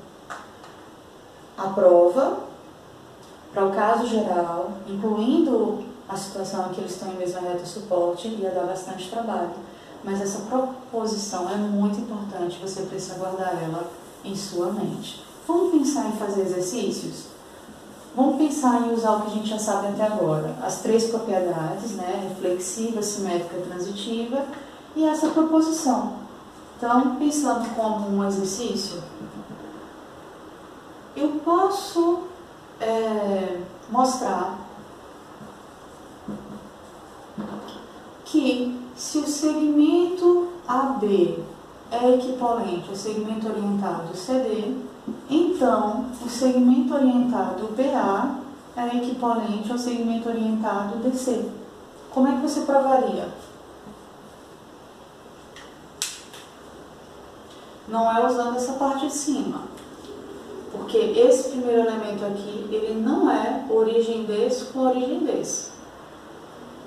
A prova, para o caso geral, incluindo a situação em que eles estão em mesma reta suporte, ia dar bastante trabalho. Mas essa proposição é muito importante, você precisa guardar ela em sua mente. Vamos pensar em fazer exercícios? Vamos pensar em usar o que a gente já sabe até agora. As três propriedades, né? Reflexiva, simétrica, transitiva, e essa proposição. Então, pensando como um exercício, eu posso mostrar que se o segmento AB é equivalente ao segmento orientado CD, então o segmento orientado BA é equivalente ao segmento orientado DC. Como é que você provaria? Não é usando essa parte de cima, porque esse primeiro elemento aqui, ele não é origem desse com origem desse.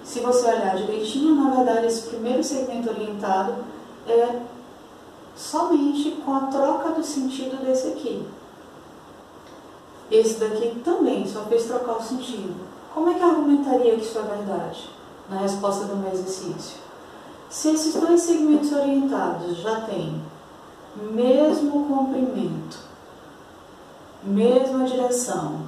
Se você olhar direitinho, na verdade, esse primeiro segmento orientado é somente com a troca do sentido desse aqui. Esse daqui também só fez trocar o sentido. Como é que eu argumentaria que isso é verdade? Na resposta do meu exercício. Se esses dois segmentos orientados já têm mesmo comprimento, mesma direção,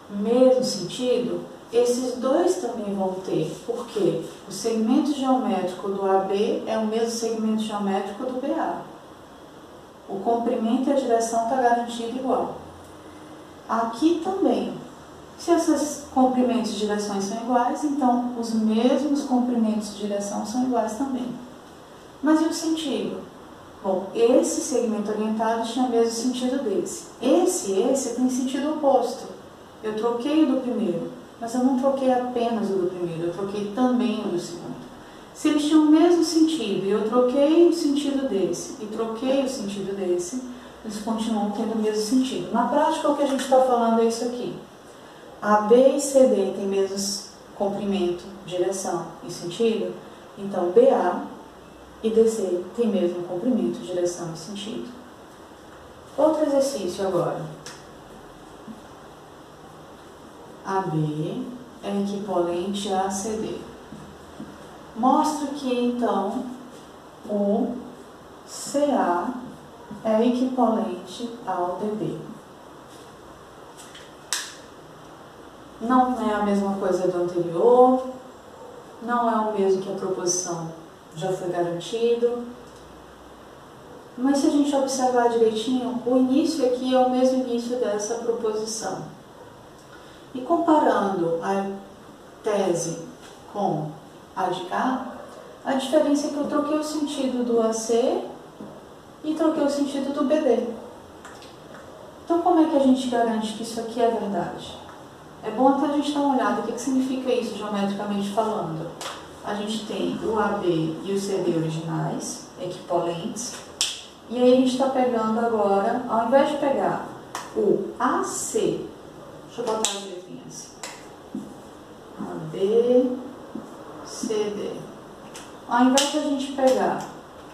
mesmo sentido, esses dois também vão ter, porque o segmento geométrico do AB é o mesmo segmento geométrico do BA. O comprimento e a direção está garantido igual. Aqui também. Se esses comprimentos e direções são iguais, então os mesmos comprimentos e direção são iguais também. Mas e o sentido? Bom, esse segmento orientado tinha o mesmo sentido desse. Esse tem sentido oposto. Eu troquei o do primeiro. Mas eu não troquei apenas o do primeiro, eu troquei também o do segundo. Se eles tinham o mesmo sentido e eu troquei o sentido desse e troquei o sentido desse, eles continuam tendo o mesmo sentido. Na prática, o que a gente está falando é isso aqui. AB e CD têm mesmo comprimento, direção e sentido, então BA e DC têm mesmo comprimento, direção e sentido. Outro exercício agora. AB é equivalente a CD. Mostra que, então, o CA é equivalente ao DB. Não é a mesma coisa do anterior, não é o mesmo que a proposição já foi garantido, mas se a gente observar direitinho, o início aqui é o mesmo início dessa proposição. E comparando a tese com a de cá, a diferença é que eu troquei o sentido do AC e troquei o sentido do BD. Então, como é que a gente garante que isso aqui é verdade? É bom até a gente dar uma olhada. O que significa isso, geometricamente falando? A gente tem o AB e o CD originais, equivalentes. E aí a gente está pegando agora, ao invés de pegar o AC, deixa eu botar as letrinhas, AB, CD. Ao invés de a gente pegar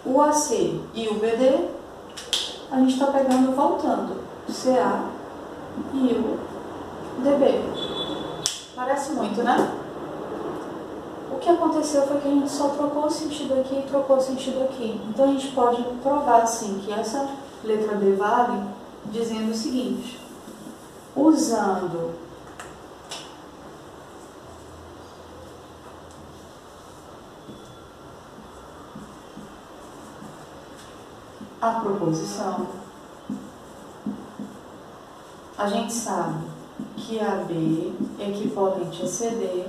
o AC e o BD, a gente está pegando, voltando, CA e o DB. Parece muito, né? O que aconteceu foi que a gente só trocou o sentido aqui e trocou o sentido aqui. Então a gente pode provar, assim, que essa letra B vale dizendo o seguinte: usando a proposição, a gente sabe que AB é equivalente a CD,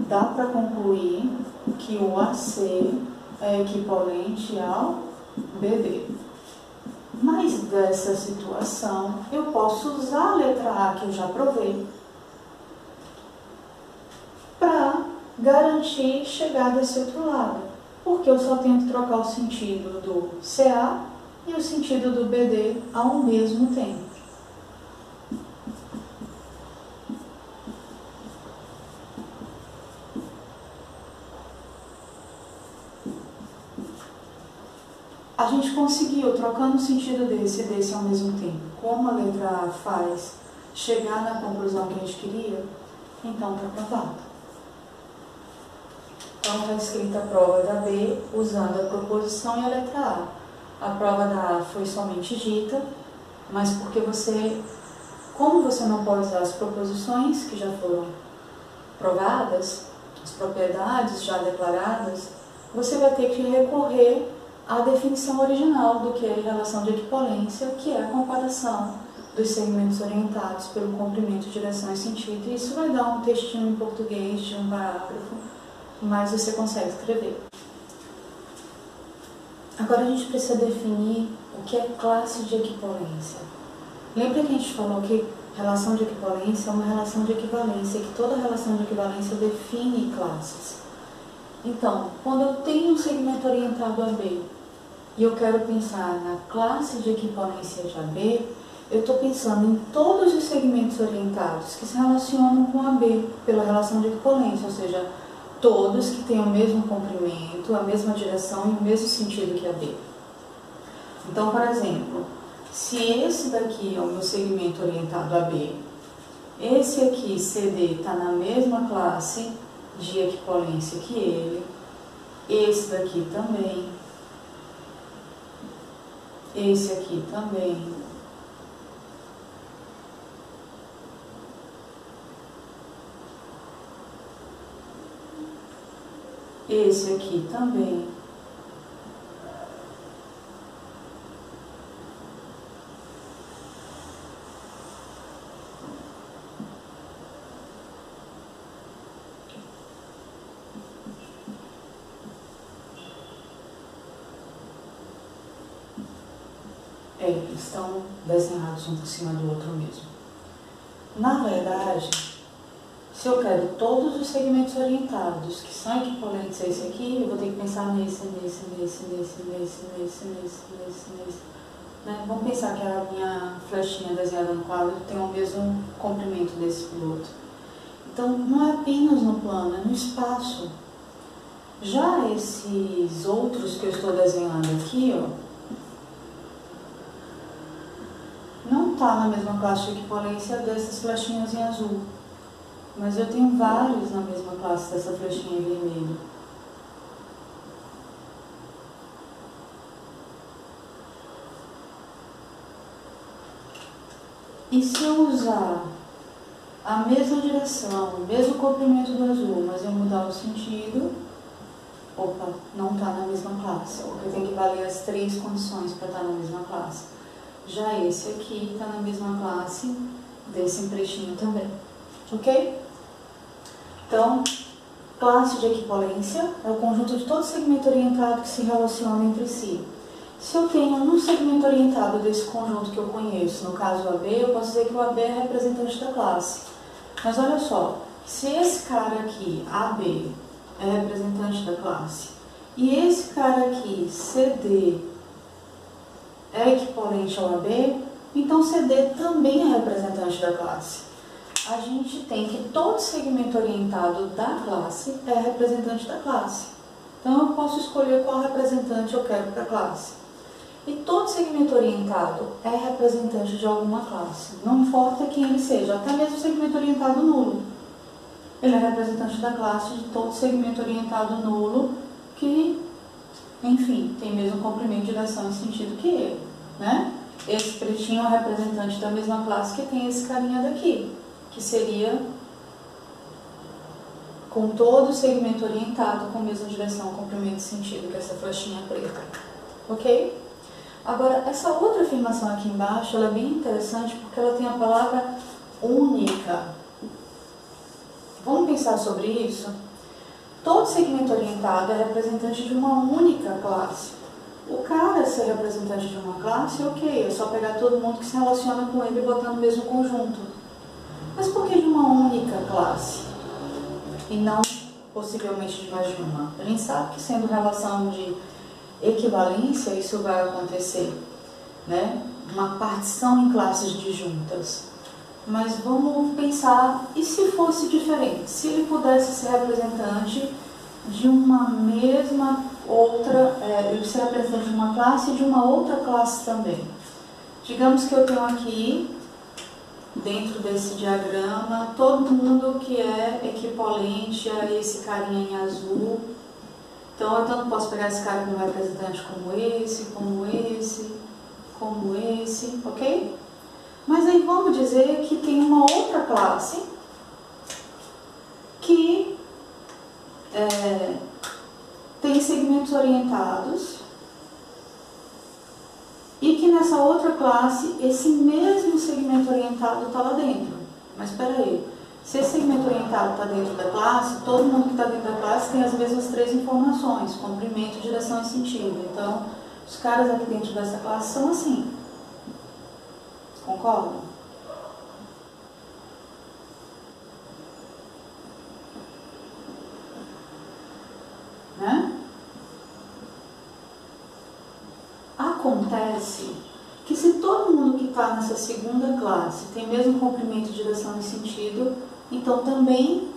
dá para concluir que o AC é equivalente ao BD. Mas dessa situação, eu posso usar a letra A que eu já provei para garantir chegar desse outro lado, porque eu só tenho que trocar o sentido do CA e o sentido do BD ao mesmo tempo. A gente conseguiu, trocando o sentido desse e desse ao mesmo tempo, como a letra A faz chegar na conclusão que a gente queria, então está aprovado. Então está escrita a prova da B usando a proposição e a letra A. A prova da A foi somente dita, mas porque como você não pode usar as proposições que já foram provadas, as propriedades já declaradas, você vai ter que recorrer à definição original do que é relação de equivalência, que é a comparação dos segmentos orientados pelo comprimento, direção e sentido. E isso vai dar um textinho em português de um parágrafo, mas você consegue escrever. Agora a gente precisa definir o que é classe de equivalência. Lembra que a gente falou que relação de equivalência é uma relação de equivalência, que toda relação de equivalência define classes. Então, quando eu tenho um segmento orientado a B e eu quero pensar na classe de equivalência de AB, eu estou pensando em todos os segmentos orientados que se relacionam com AB pela relação de equivalência, ou seja, todos que têm o mesmo comprimento, a mesma direção e o mesmo sentido que AB. Então, por exemplo, se esse daqui é o meu segmento orientado a B, esse aqui, CD, está na mesma classe de equivalência que ele, esse daqui também, esse aqui também, esse aqui também, eles estão desenhados um por cima do outro mesmo. Na verdade, se eu quero todos os segmentos orientados que são equivalentes a esse aqui, eu vou ter que pensar nesse. Né? Vamos pensar que a minha flechinha desenhada no quadro tem o mesmo comprimento desse piloto. Então, não é apenas no plano, é no espaço. Já esses outros que eu estou desenhando aqui, ó, não está na mesma classe de equivalência dessas flechinhas em azul. Mas eu tenho vários na mesma classe dessa flechinha em vermelho. E se eu usar a mesma direção, o mesmo comprimento do azul, mas eu mudar o sentido, opa, não está na mesma classe, porque tem que valer as três condições para estar na mesma classe. Já esse aqui está na mesma classe desse emprestinho também, ok? Então, classe de equivalência é o conjunto de todo segmento orientado que se relaciona entre si. Se eu tenho um segmento orientado desse conjunto que eu conheço, no caso o AB, eu posso dizer que o AB é representante da classe. Mas olha só, se esse cara aqui, AB, é representante da classe, e esse cara aqui, CD, é equivalente ao AB, então CD também é representante da classe. A gente tem que todo segmento orientado da classe é representante da classe. Então, eu posso escolher qual representante eu quero para a classe. E todo segmento orientado é representante de alguma classe. Não importa quem ele seja, até mesmo o segmento orientado nulo. Ele é representante da classe de todo segmento orientado nulo que, enfim, tem mesmo comprimento, direção e sentido que ele, né? Esse pretinho é representante da mesma classe que tem esse carinha daqui, que seria com todo segmento orientado com a mesma direção, comprimento e sentido que essa flechinha preta. Ok? Agora, essa outra afirmação aqui embaixo, ela é bem interessante porque ela tem a palavra única. Vamos pensar sobre isso? Todo segmento orientado é representante de uma única classe. O cara ser representante de uma classe, ok, é só pegar todo mundo que se relaciona com ele e botar no mesmo conjunto. Mas por que de uma única classe? E não possivelmente de mais de uma? A gente sabe que sendo relação de equivalência, isso vai acontecer, né? Uma partição em classes disjuntas. Mas vamos pensar, e se fosse diferente? Se ele pudesse ser representante de uma mesma outra, ele ser representante de uma classe e de uma outra classe também. Digamos que eu tenho aqui, dentro desse diagrama, todo mundo que é equivalente a esse carinha em azul. Então, eu tanto posso pegar esse cara como representante como esse, como esse, como esse, ok? Mas aí vamos dizer que tem uma outra classe que tem segmentos orientados e que nessa outra classe esse mesmo segmento orientado está lá dentro. Mas espera aí, se esse segmento orientado está dentro da classe, todo mundo que está dentro da classe tem as mesmas três informações, comprimento, direção e sentido. Então, os caras aqui dentro dessa classe são assim. Concordam? Né? Acontece que se todo mundo que está nessa segunda classe tem mesmo comprimento, direção e sentido, então também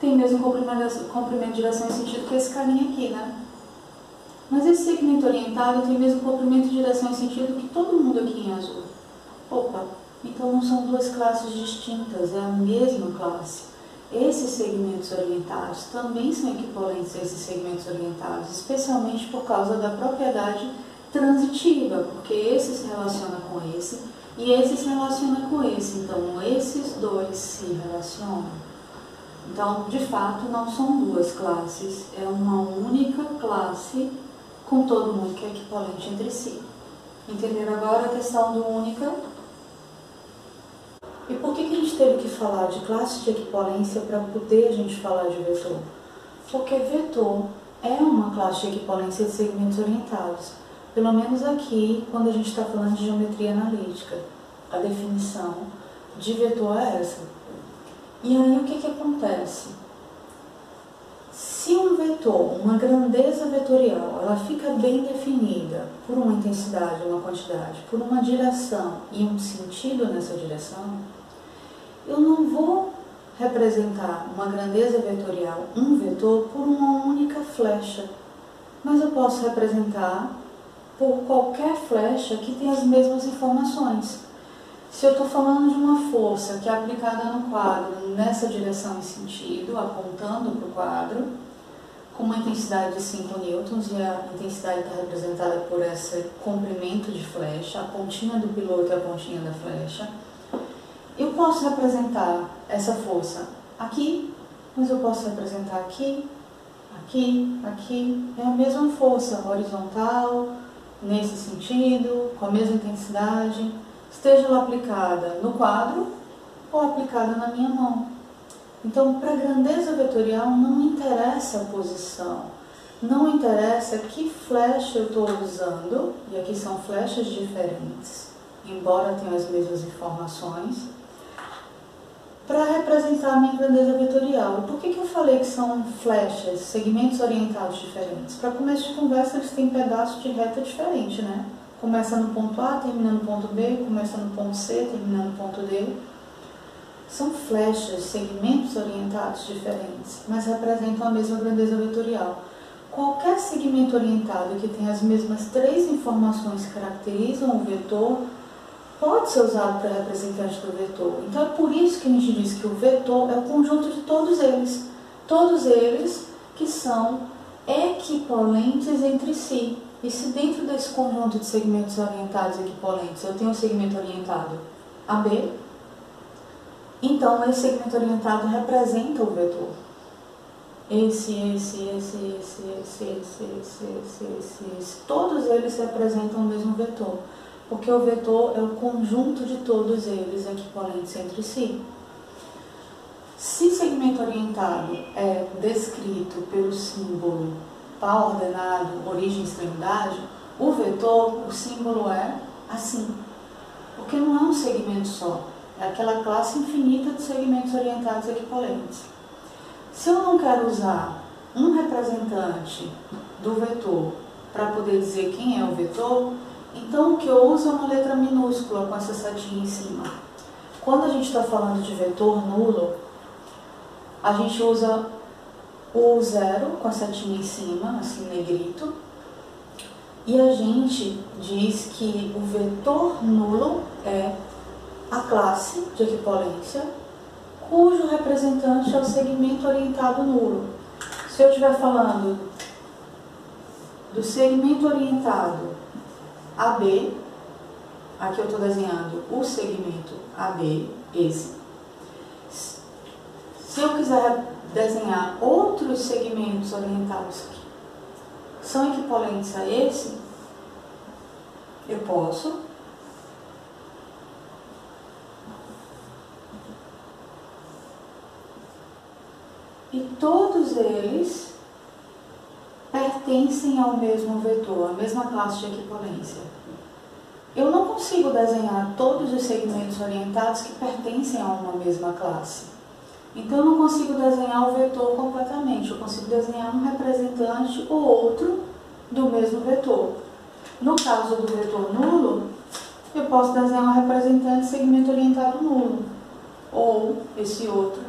tem mesmo comprimento, direção e sentido que esse carinha aqui, né? Mas esse segmento orientado tem mesmo comprimento, direção e sentido que todo mundo aqui em azul. Opa, então não são duas classes distintas, é a mesma classe. Esses segmentos orientados também são equivalentes a esses segmentos orientados, especialmente por causa da propriedade transitiva, porque esse se relaciona com esse e esse se relaciona com esse. Então, esses dois se relacionam. Então, de fato, não são duas classes, é uma única classe com todo mundo que é equivalente entre si. Entenderam agora a questão do única? E por que a gente teve que falar de classe de equivalência para poder a gente falar de vetor? Porque vetor é uma classe de equivalência de segmentos orientados. Pelo menos aqui, quando a gente está falando de geometria analítica. A definição de vetor é essa. E aí o que acontece? Se um vetor, uma grandeza vetorial, ela fica bem definida por uma intensidade, uma quantidade, por uma direção e um sentido nessa direção, eu não vou representar uma grandeza vetorial, um vetor, por uma única flecha, mas eu posso representar por qualquer flecha que tem as mesmas informações. Se eu estou falando de uma força que é aplicada no quadro nessa direção e sentido, apontando para o quadro, com uma intensidade de 5 newtons, e a intensidade está representada por esse comprimento de flecha, a pontinha do piloto e a pontinha da flecha, eu posso representar essa força aqui, mas eu posso representar aqui, aqui, aqui. É a mesma força horizontal, nesse sentido, com a mesma intensidade, esteja ela aplicada no quadro ou aplicada na minha mão. Então, para a grandeza vetorial não interessa a posição, não interessa que flecha eu estou usando, e aqui são flechas diferentes, embora tenham as mesmas informações, para representar a minha grandeza vetorial. Por que eu falei que são flechas, segmentos orientados diferentes? Para começo de conversa, eles têm pedaços de reta diferente, né? começa no ponto A, termina no ponto B, começa no ponto C, termina no ponto D. São flechas, segmentos orientados diferentes, mas representam a mesma grandeza vetorial. Qualquer segmento orientado que tenha as mesmas 3 informações que caracterizam o vetor pode ser usado para representante do vetor. Então é por isso que a gente diz que o vetor é o conjunto de todos eles que são equipolentes entre si. E se dentro desse conjunto de segmentos orientados equipolentes eu tenho um segmento orientado AB, então esse segmento orientado representa o vetor. Todos eles representam o mesmo vetor, porque o vetor é o conjunto de todos eles equipolentes entre si. Se segmento orientado é descrito pelo símbolo pá ordenado, origem, extremidade, o vetor, o símbolo é assim, porque não é um segmento só, é aquela classe infinita de segmentos orientados equipolentes. Se eu não quero usar um representante do vetor para poder dizer quem é o vetor, então o que eu uso é uma letra minúscula com essa setinha em cima. Quando a gente está falando de vetor nulo, a gente usa o 0 com a setinha em cima, assim negrito, e a gente diz que o vetor nulo é a classe de equipolência cujo representante é o segmento orientado nulo. Se eu estiver falando do segmento orientado AB, aqui eu estou desenhando o segmento AB, esse. Se eu quiser desenhar outros segmentos orientados que são equipolentes a esse, eu posso. E todos eles pertencem ao mesmo vetor, à mesma classe de equipolência. Eu não consigo desenhar todos os segmentos orientados que pertencem a uma mesma classe. Então eu não consigo desenhar o vetor completamente, eu consigo desenhar um representante ou outro do mesmo vetor. No caso do vetor nulo, eu posso desenhar um representante de segmento orientado nulo, ou esse outro,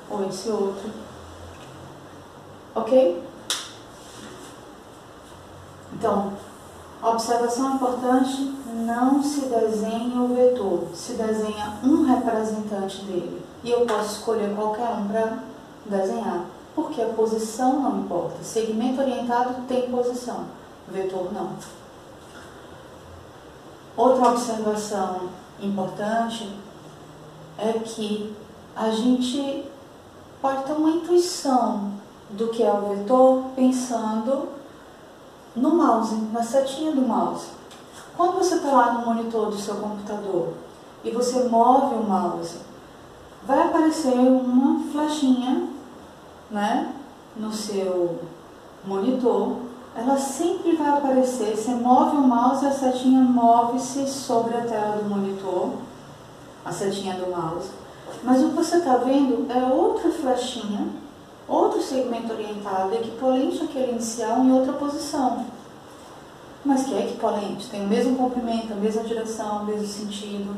ou esse outro. Ok? Então, observação importante, não se desenha o vetor, se desenha um representante dele. E eu posso escolher qualquer um para desenhar, porque a posição não importa. Segmento orientado tem posição, vetor não. Outra observação importante é que a gente pode ter uma intuição do que é o vetor pensando no mouse, na setinha do mouse. Quando você está lá no monitor do seu computador e você move o mouse, vai aparecer uma flechinha, né, no seu monitor. Ela sempre vai aparecer, você move o mouse e a setinha move-se sobre a tela do monitor, a setinha do mouse. Mas o que você está vendo é outra flechinha, outro segmento orientado, equipolente àquele inicial em outra posição. Mas que é equipolente, tem o mesmo comprimento, a mesma direção, o mesmo sentido.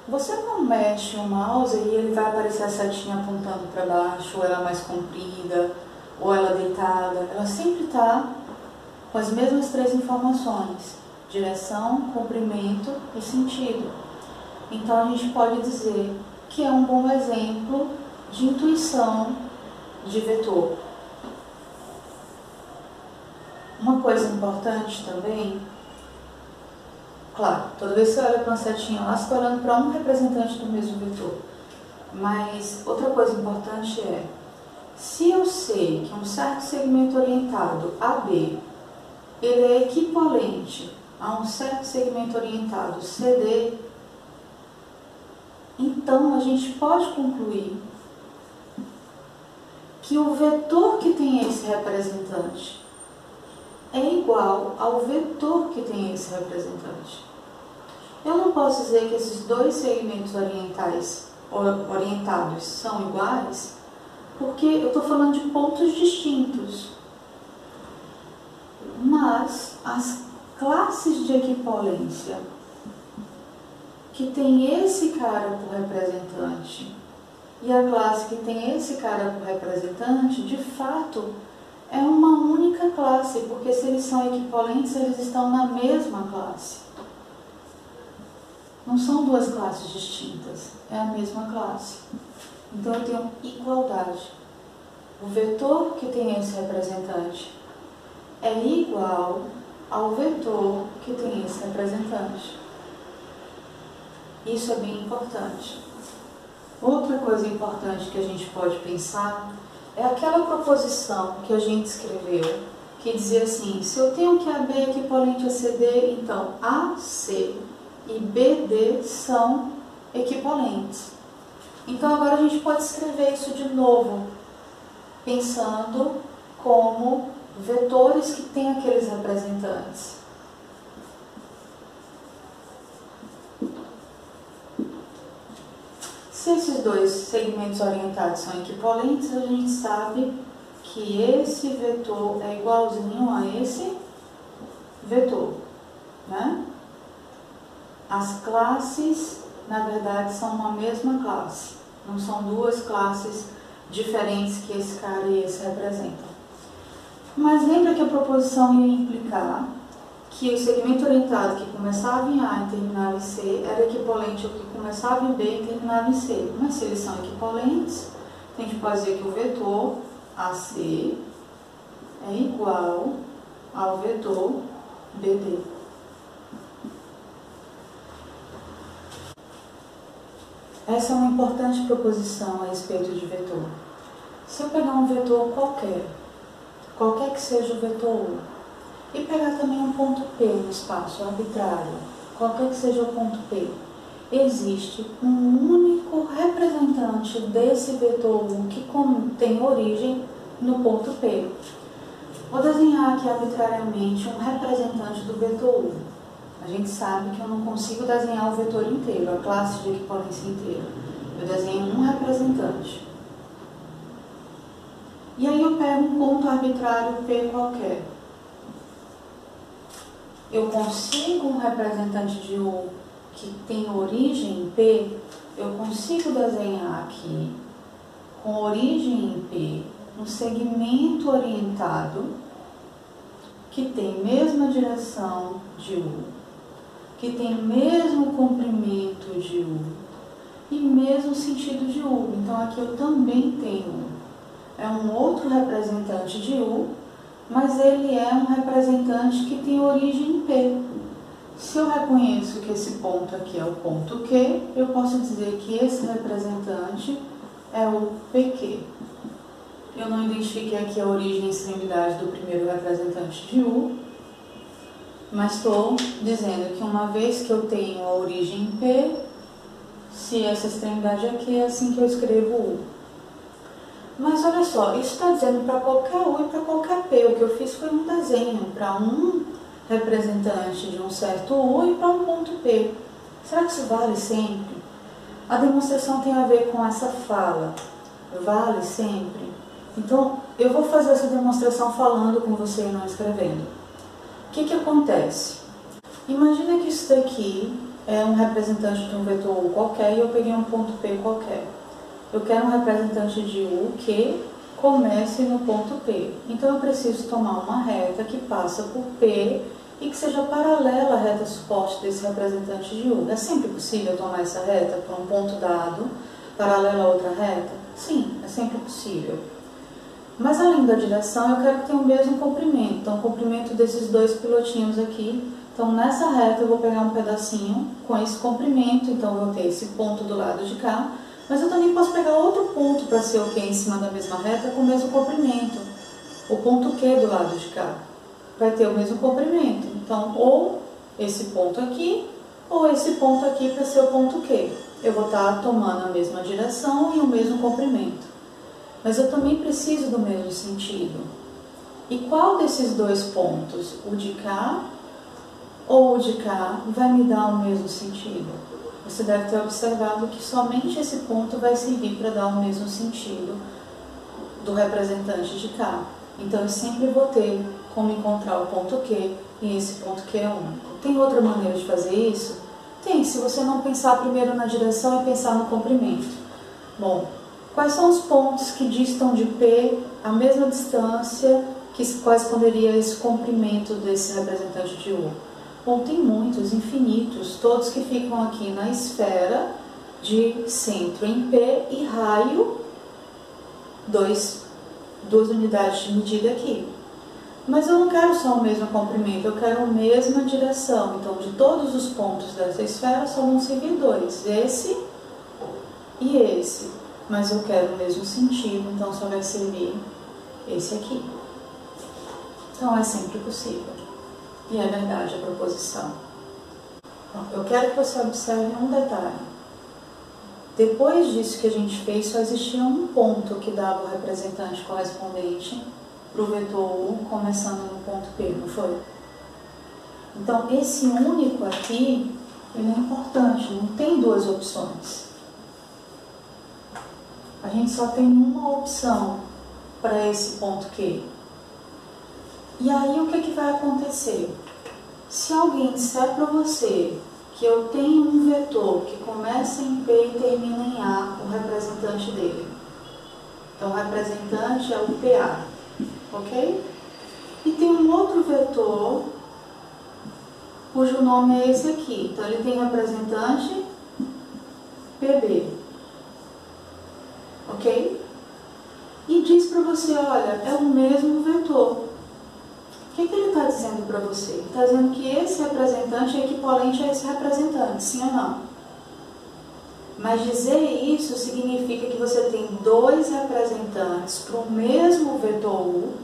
Você não mexe o mouse e ele vai aparecer a setinha apontando para baixo, ou ela mais comprida, ou ela deitada. Ela sempre está com as mesmas 3 informações: direção, comprimento e sentido. Então a gente pode dizer que é um bom exemplo de intuição de vetor. Uma coisa importante também, claro, toda vez que você olha para uma setinha lá, você está olhando para um representante do mesmo vetor. Mas outra coisa importante é, se eu sei que um certo segmento orientado AB, ele é equipolente a um certo segmento orientado CD, então a gente pode concluir que o vetor que tem esse representante é igual ao vetor que tem esse representante. Eu não posso dizer que esses 2 segmentos orientados são iguais, porque eu estou falando de pontos distintos. Mas as classes de equipolência que tem esse cara por representante e a classe que tem esse cara por representante, de fato, é uma única classe, porque se eles são equipolentes, eles estão na mesma classe. Não são duas classes distintas, é a mesma classe. Então eu tenho igualdade. O vetor que tem esse representante é igual ao vetor que tem esse representante. Isso é bem importante. Outra coisa importante que a gente pode pensar é aquela proposição que a gente escreveu, que dizia assim: se eu tenho que AB é equivalente a CD, então AC e BD são equivalentes. Então agora a gente pode escrever isso de novo, pensando como vetores que têm aqueles representantes. Se esses dois segmentos orientados são equivalentes, a gente sabe que esse vetor é igualzinho a esse vetor, né? As classes, na verdade, são uma mesma classe, não são duas classes diferentes que esse cara e esse representam. Mas lembra que a proposição ia implicar que o segmento orientado que começava em A e terminava em C era equivalente ao que começava em B e terminava em C. Mas se eles são equivalentes, a gente pode dizer que o vetor AC é igual ao vetor BD. Essa é uma importante proposição a respeito de vetor. Se eu pegar um vetor qualquer que seja o vetor U, e pegar também um ponto P no espaço arbitrário, qualquer que seja o ponto P, existe um único representante desse vetor U que tem origem no ponto P. Vou desenhar aqui arbitrariamente um representante do vetor U. A gente sabe que eu não consigo desenhar o vetor inteiro, a classe de equivalência inteira. Eu desenho um representante. E aí eu pego um ponto arbitrário P qualquer. Eu consigo um representante de U que tem origem em P, eu consigo desenhar aqui, com origem em P, um segmento orientado que tem mesma direção de U, que tem mesmo comprimento de U e mesmo sentido de U. Então aqui eu também tenho um outro representante de U, mas ele é um representante que tem origem em P. Se eu reconheço que esse ponto aqui é o ponto Q, eu posso dizer que esse representante é o PQ. Eu não identifiquei aqui a origem e extremidade do primeiro representante de U, mas estou dizendo que uma vez que eu tenho a origem em P, se essa extremidade aqui é assim que eu escrevo U. Mas olha só, isso está dizendo para qualquer U e para qualquer P. O que eu fiz foi um desenho para um representante de um certo U e para um ponto P. Será que isso vale sempre? A demonstração tem a ver com essa fala. Vale sempre? Então, eu vou fazer essa demonstração falando com você e não escrevendo. O que acontece? Imagina que isso daqui é um representante de um vetor U qualquer e eu peguei um ponto P qualquer. Eu quero um representante de U que comece no ponto P. Então eu preciso tomar uma reta que passa por P e que seja paralela à reta suporte desse representante de U. É sempre possível tomar essa reta para um ponto dado, paralela a outra reta? Sim, é sempre possível. Mas além da direção, eu quero que tenha o mesmo comprimento. Então o comprimento desses dois pilotinhos aqui. Então nessa reta eu vou pegar um pedacinho com esse comprimento, então eu vou ter esse ponto do lado de cá. Mas eu também posso pegar outro ponto para ser o Q em cima da mesma reta com o mesmo comprimento. O ponto Q do lado de cá vai ter o mesmo comprimento. Então, ou esse ponto aqui, ou esse ponto aqui para ser o ponto Q. Eu vou estar tomando a mesma direção e o mesmo comprimento. Mas eu também preciso do mesmo sentido. E qual desses dois pontos, o de cá ou o de cá, vai me dar o mesmo sentido? Você deve ter observado que somente esse ponto vai servir para dar o mesmo sentido do representante de cá. Então, eu sempre vou ter como encontrar o ponto Q, e esse ponto Q é único. Tem outra maneira de fazer isso? Tem, se você não pensar primeiro na direção e pensar no comprimento. Bom, quais são os pontos que distam de P a mesma distância que corresponderia a esse comprimento desse representante de U? Bom, tem muitos, infinitos, todos que ficam aqui na esfera de centro em P e raio, duas unidades de medida aqui. Mas eu não quero só o mesmo comprimento, eu quero a mesma direção. Então, de todos os pontos dessa esfera, só vão servir dois, esse e esse. Mas eu quero o mesmo sentido, então só vai servir esse aqui. Então, é sempre possível. E é verdade a proposição. Então, eu quero que você observe um detalhe. Depois disso que a gente fez, só existia um ponto que dava o representante correspondente para o vetor U, começando no ponto P, não foi? Então, esse único aqui, ele é importante, não tem duas opções. A gente só tem uma opção para esse ponto Q. E aí, o que vai acontecer? Se alguém disser para você que eu tenho um vetor que começa em P e termina em A, o representante dele. Então, o representante é o PA, ok? E tem um outro vetor, cujo nome é esse aqui. Então, ele tem representante PB, ok? E diz para você, olha, é o mesmo vetor. O que ele está dizendo para você? Ele está dizendo que esse representante é equivalente a esse representante, sim ou não? Mas dizer isso significa que você tem dois representantes para o mesmo vetor U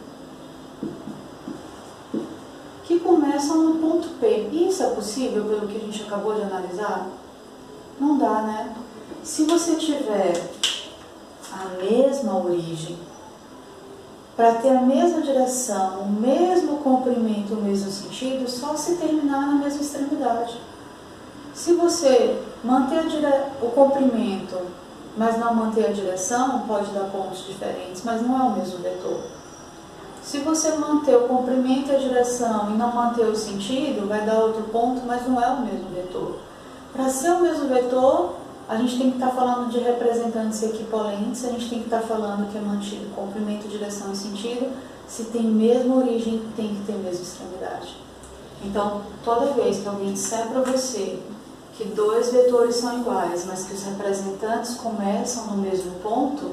que começam no ponto P. Isso é possível pelo que a gente acabou de analisar? Não dá, né? Se você tiver a mesma origem, para ter a mesma direção, o mesmo comprimento, o mesmo sentido, só se terminar na mesma extremidade. Se você manter o comprimento, mas não manter a direção, pode dar pontos diferentes, mas não é o mesmo vetor. Se você manter o comprimento e a direção e não manter o sentido, vai dar outro ponto, mas não é o mesmo vetor. Para ser o mesmo vetor, a gente tem que estar falando de representantes equivalentes, a gente tem que estar falando que é mantido comprimento, direção e sentido. Se tem mesma origem, tem que ter mesma extremidade. Então, toda vez que alguém disser para você que dois vetores são iguais, mas que os representantes começam no mesmo ponto,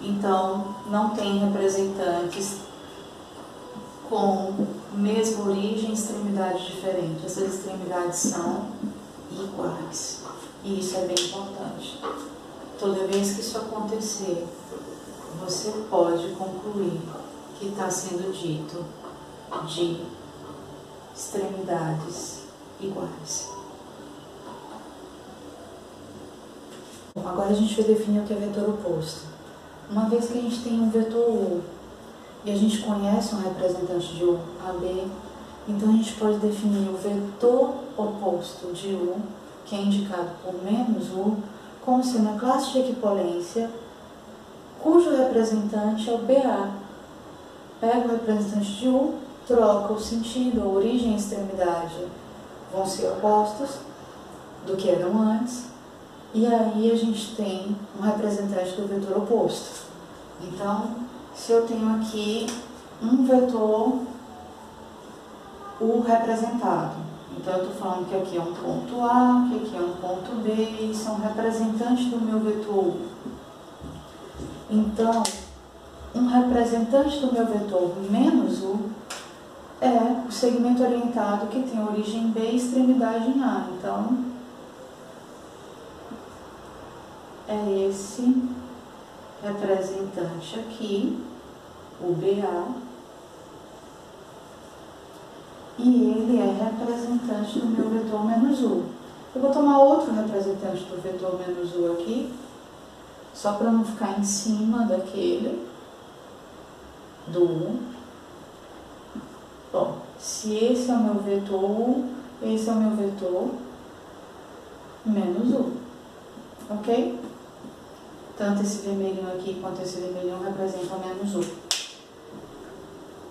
então não tem representantes com mesma origem e extremidade diferente. Essas extremidades são iguais. E isso é bem importante. Toda vez que isso acontecer, você pode concluir que está sendo dito de extremidades iguais. Bom, agora a gente vai definir o que é vetor oposto. Uma vez que a gente tem um vetor U e a gente conhece um representante de U, AB, então a gente pode definir o vetor oposto de U, que é indicado por menos U, como sendo a classe de equivalência cujo representante é o BA. Pega o representante de U, troca o sentido, a origem e a extremidade vão ser opostos do que eram antes, e aí a gente tem um representante do vetor oposto. Então, se eu tenho aqui um vetor U representado, então eu estou falando que aqui é um ponto A, que aqui é um ponto B, e são representantes do meu vetor U. Então, um representante do meu vetor menos U é o segmento orientado que tem origem B e extremidade em A. Então, é esse representante aqui, o BA, e ele é representante do meu vetor menos U. Eu vou tomar outro representante do vetor menos U aqui, só para não ficar em cima daquele do U. Bom, se esse é o meu vetor U, esse é o meu vetor menos U, ok? Tanto esse vermelhinho aqui quanto esse vermelhinho representam menos U.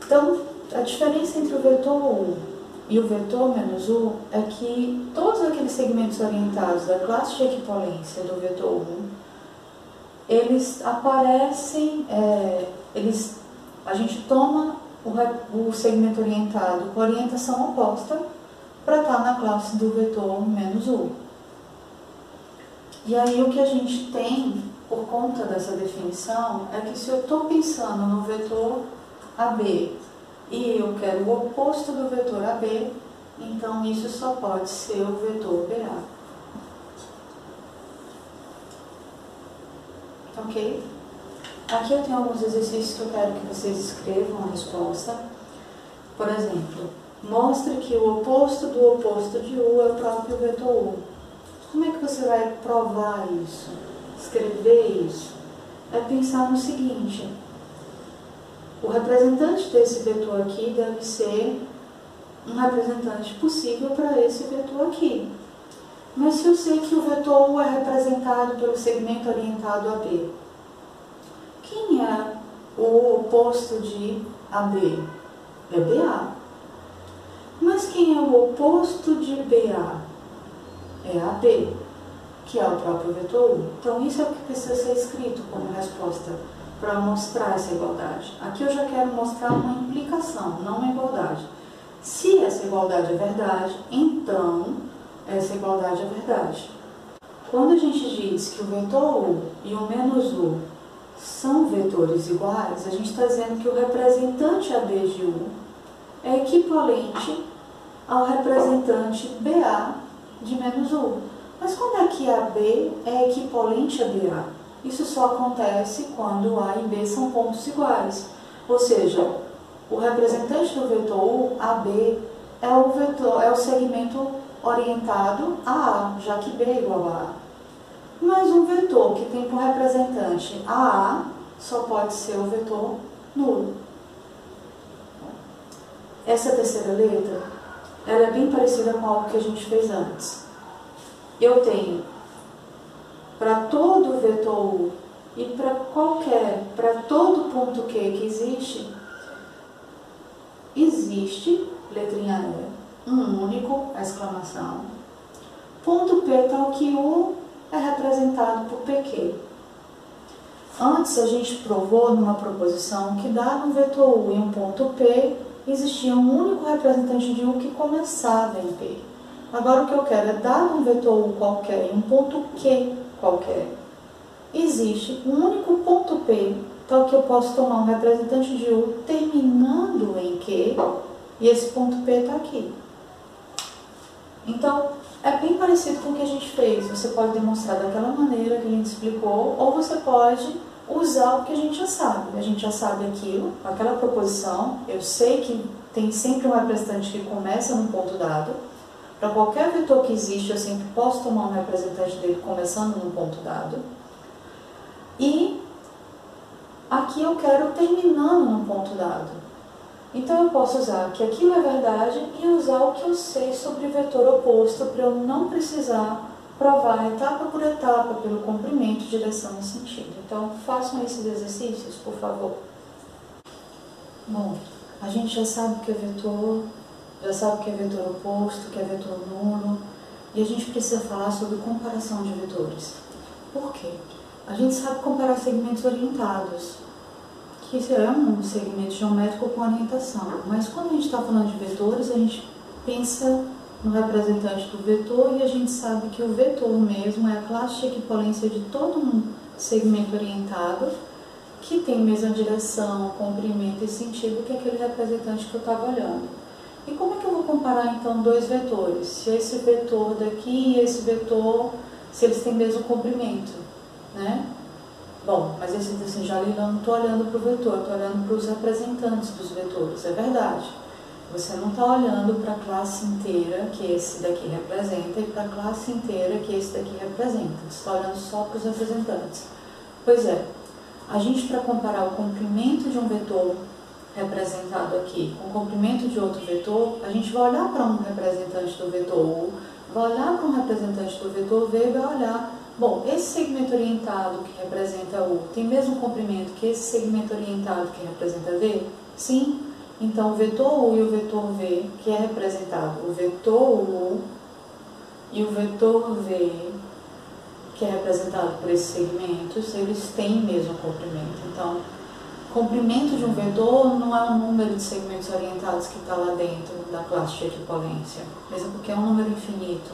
Então, A diferença entre o vetor U e o vetor menos U é que todos aqueles segmentos orientados da classe de equipolência do vetor U, eles aparecem, a gente toma o segmento orientado com orientação oposta para estar na classe do vetor menos U. E aí o que a gente tem, por conta dessa definição, é que se eu estou pensando no vetor AB e eu quero o oposto do vetor AB, então isso só pode ser o vetor BA. Ok? Aqui eu tenho alguns exercícios que eu quero que vocês escrevam a resposta. Por exemplo, mostre que o oposto do oposto de U é o próprio vetor U. Como é que você vai provar isso? Escrever isso? É pensar no seguinte: o representante desse vetor aqui deve ser um representante possível para esse vetor aqui. Mas se eu sei que o vetor U é representado pelo segmento orientado AB, quem é o oposto de AB? É BA. Mas quem é o oposto de BA? É AB, que é o próprio vetor U. Então isso é o que precisa ser escrito como resposta para mostrar essa igualdade. Aqui eu já quero mostrar uma implicação, não uma igualdade. Se essa igualdade é verdade, então essa igualdade é verdade. Quando a gente diz que o vetor U e o menos U são vetores iguais, a gente está dizendo que o representante AB de U é equivalente ao representante BA de menos U. Mas quando é que AB é equivalente a BA? Isso só acontece quando A e B são pontos iguais. Ou seja, o representante do vetor U, AB, é o segmento orientado a A, já que B é igual a A. Mas um vetor que tem por representante AA só pode ser o vetor nulo. Essa terceira letra, ela é bem parecida com algo que a gente fez antes. Eu tenho para todo vetor U e para todo ponto Q que existe, letrinha E, um único, exclamação, ponto P tal que U é representado por PQ. Antes a gente provou numa proposição que dado um vetor U e um ponto P, existia um único representante de U que começava em P. Agora o que eu quero é, dado um vetor U qualquer e um ponto Q qualquer, existe um único ponto P, tal que eu posso tomar um representante de U terminando em Q, e esse ponto P está aqui. Então, é bem parecido com o que a gente fez. Você pode demonstrar daquela maneira que a gente explicou, ou você pode usar o que a gente já sabe. A gente já sabe aquilo, aquela proposição, eu sei que tem sempre um representante que começa num ponto dado. Para qualquer vetor que existe, eu sempre posso tomar um representante dele começando num ponto dado. E aqui eu quero terminando num ponto dado. Então eu posso usar que aquilo é verdade e usar o que eu sei sobre o vetor oposto para eu não precisar provar etapa por etapa pelo comprimento, direção e sentido. Então façam esses exercícios, por favor. Bom, a gente já sabe o que é vetor, já sabe o que é vetor oposto, o que é vetor nulo, e a gente precisa falar sobre comparação de vetores. Por quê? A gente sabe comparar segmentos orientados, que é um segmento geométrico com orientação, mas quando a gente está falando de vetores, a gente pensa no representante do vetor e a gente sabe que o vetor mesmo é a classe de equipolência de todo um segmento orientado que tem a mesma direção, comprimento e sentido que aquele representante que eu estava olhando. E como é que eu vou comparar então dois vetores? Se esse vetor daqui e esse vetor, se eles têm o mesmo comprimento, né? Bom, mas esse assim, já eu não estou olhando para o vetor, estou olhando para os representantes dos vetores, é verdade. Você não está olhando para a classe inteira que esse daqui representa e para a classe inteira que esse daqui representa. Você está olhando só para os representantes. Pois é, a gente para comparar o comprimento de um vetor representado aqui com o comprimento de outro vetor, a gente vai olhar para um representante do vetor U, vai olhar para um representante do vetor V e vai olhar, bom, esse segmento orientado que representa U tem o mesmo comprimento que esse segmento orientado que representa V? Sim. Então, o vetor U e o vetor V, que é representado o vetor U e o vetor V, que é representado por esses segmentos, eles têm o mesmo comprimento. Então, o comprimento de um vetor não é o número de segmentos orientados que está lá dentro da classe de equipolência, mesmo porque é um número infinito.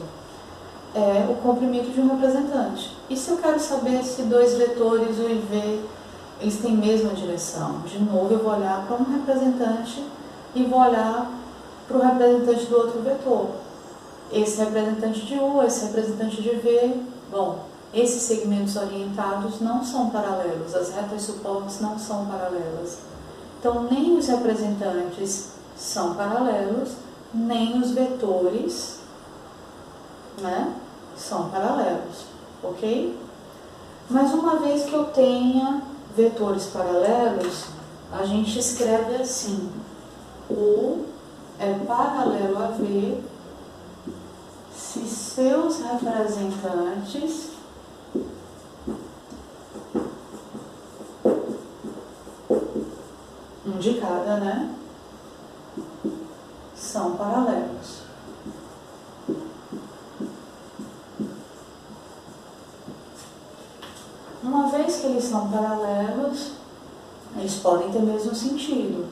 É o comprimento de um representante. E se eu quero saber se dois vetores, U e V, eles têm a mesma direção? De novo, eu vou olhar para um representante e vou olhar para o representante do outro vetor. Esse representante de U, esse representante de V, bom, esses segmentos orientados não são paralelos, as retas suportes não são paralelas. Então, nem os representantes são paralelos, nem os vetores, né, são paralelos, ok? Mas uma vez que eu tenha vetores paralelos, a gente escreve assim: U é paralelo a V se seus representantes um de cada, né, são paralelos. Uma vez que eles são paralelos, eles podem ter o mesmo sentido.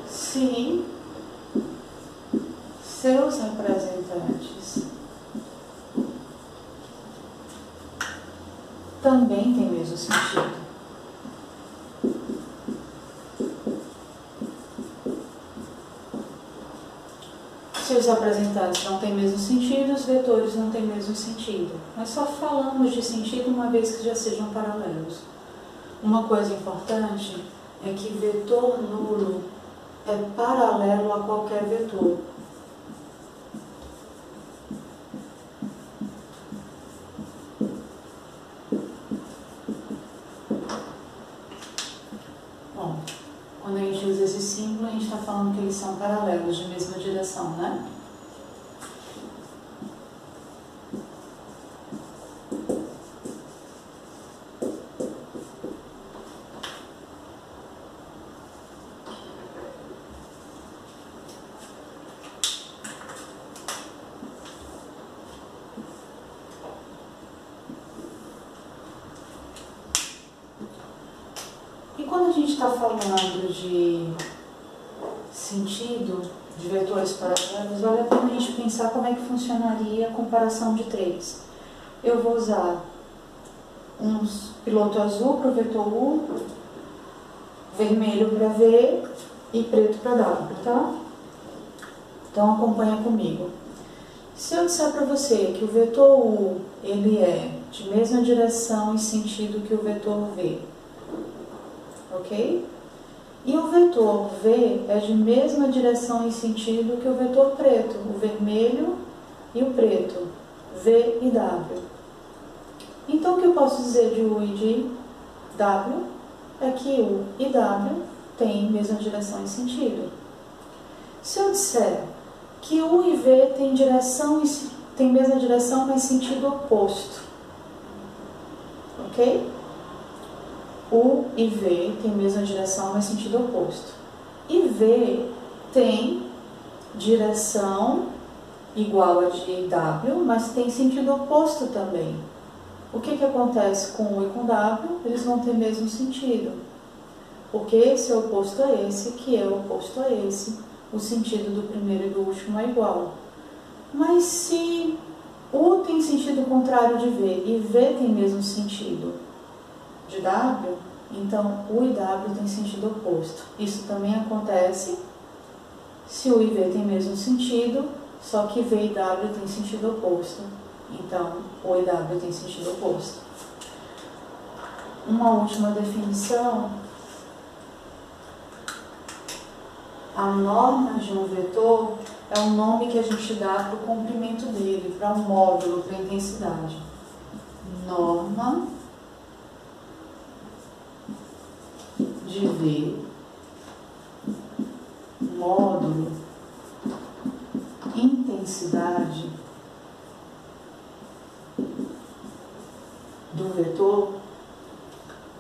Se seus representantes também têm o mesmo sentido. Se os representantes não têm o mesmo sentido, os vetores não têm o mesmo sentido. Nós só falamos de sentido uma vez que já sejam paralelos. Uma coisa importante é que vetor nulo é paralelo a qualquer vetor. Bom, quando a gente usa esse símbolo, a gente está falando que eles são paralelos, de mesma direção, né? E quando a gente está falando de sentido de vetores paralelos, vale a pena a gente pensar como é que funcionaria a comparação de três. Eu vou usar um piloto azul para o vetor U, vermelho para V e preto para W, tá? Então acompanha comigo. Se eu disser para você que o vetor U ele é de mesma direção e sentido que o vetor V, ok? E o vetor V é de mesma direção e sentido que o vetor preto, o vermelho e o preto, V e W. Então, o que eu posso dizer de U e de W é que U e W têm mesma direção e sentido. Se eu disser que U e V têm mesma direção, mas sentido oposto, ok? U e V tem mesma direção, mas sentido oposto. E V tem direção igual a de W, mas tem sentido oposto também. O que acontece com U e com W? Eles vão ter mesmo sentido. Porque esse é oposto a esse, que é oposto a esse. O sentido do primeiro e do último é igual. Mas se U tem sentido contrário de V e V tem mesmo sentido de W, então U e W têm sentido oposto. Isso também acontece se U e V têm mesmo sentido, só que V e W têm sentido oposto. Então, U e W têm sentido oposto. Uma última definição. A norma de um vetor é o nome que a gente dá para o comprimento dele, para o módulo, para a intensidade. Norma de V módulo intensidade do vetor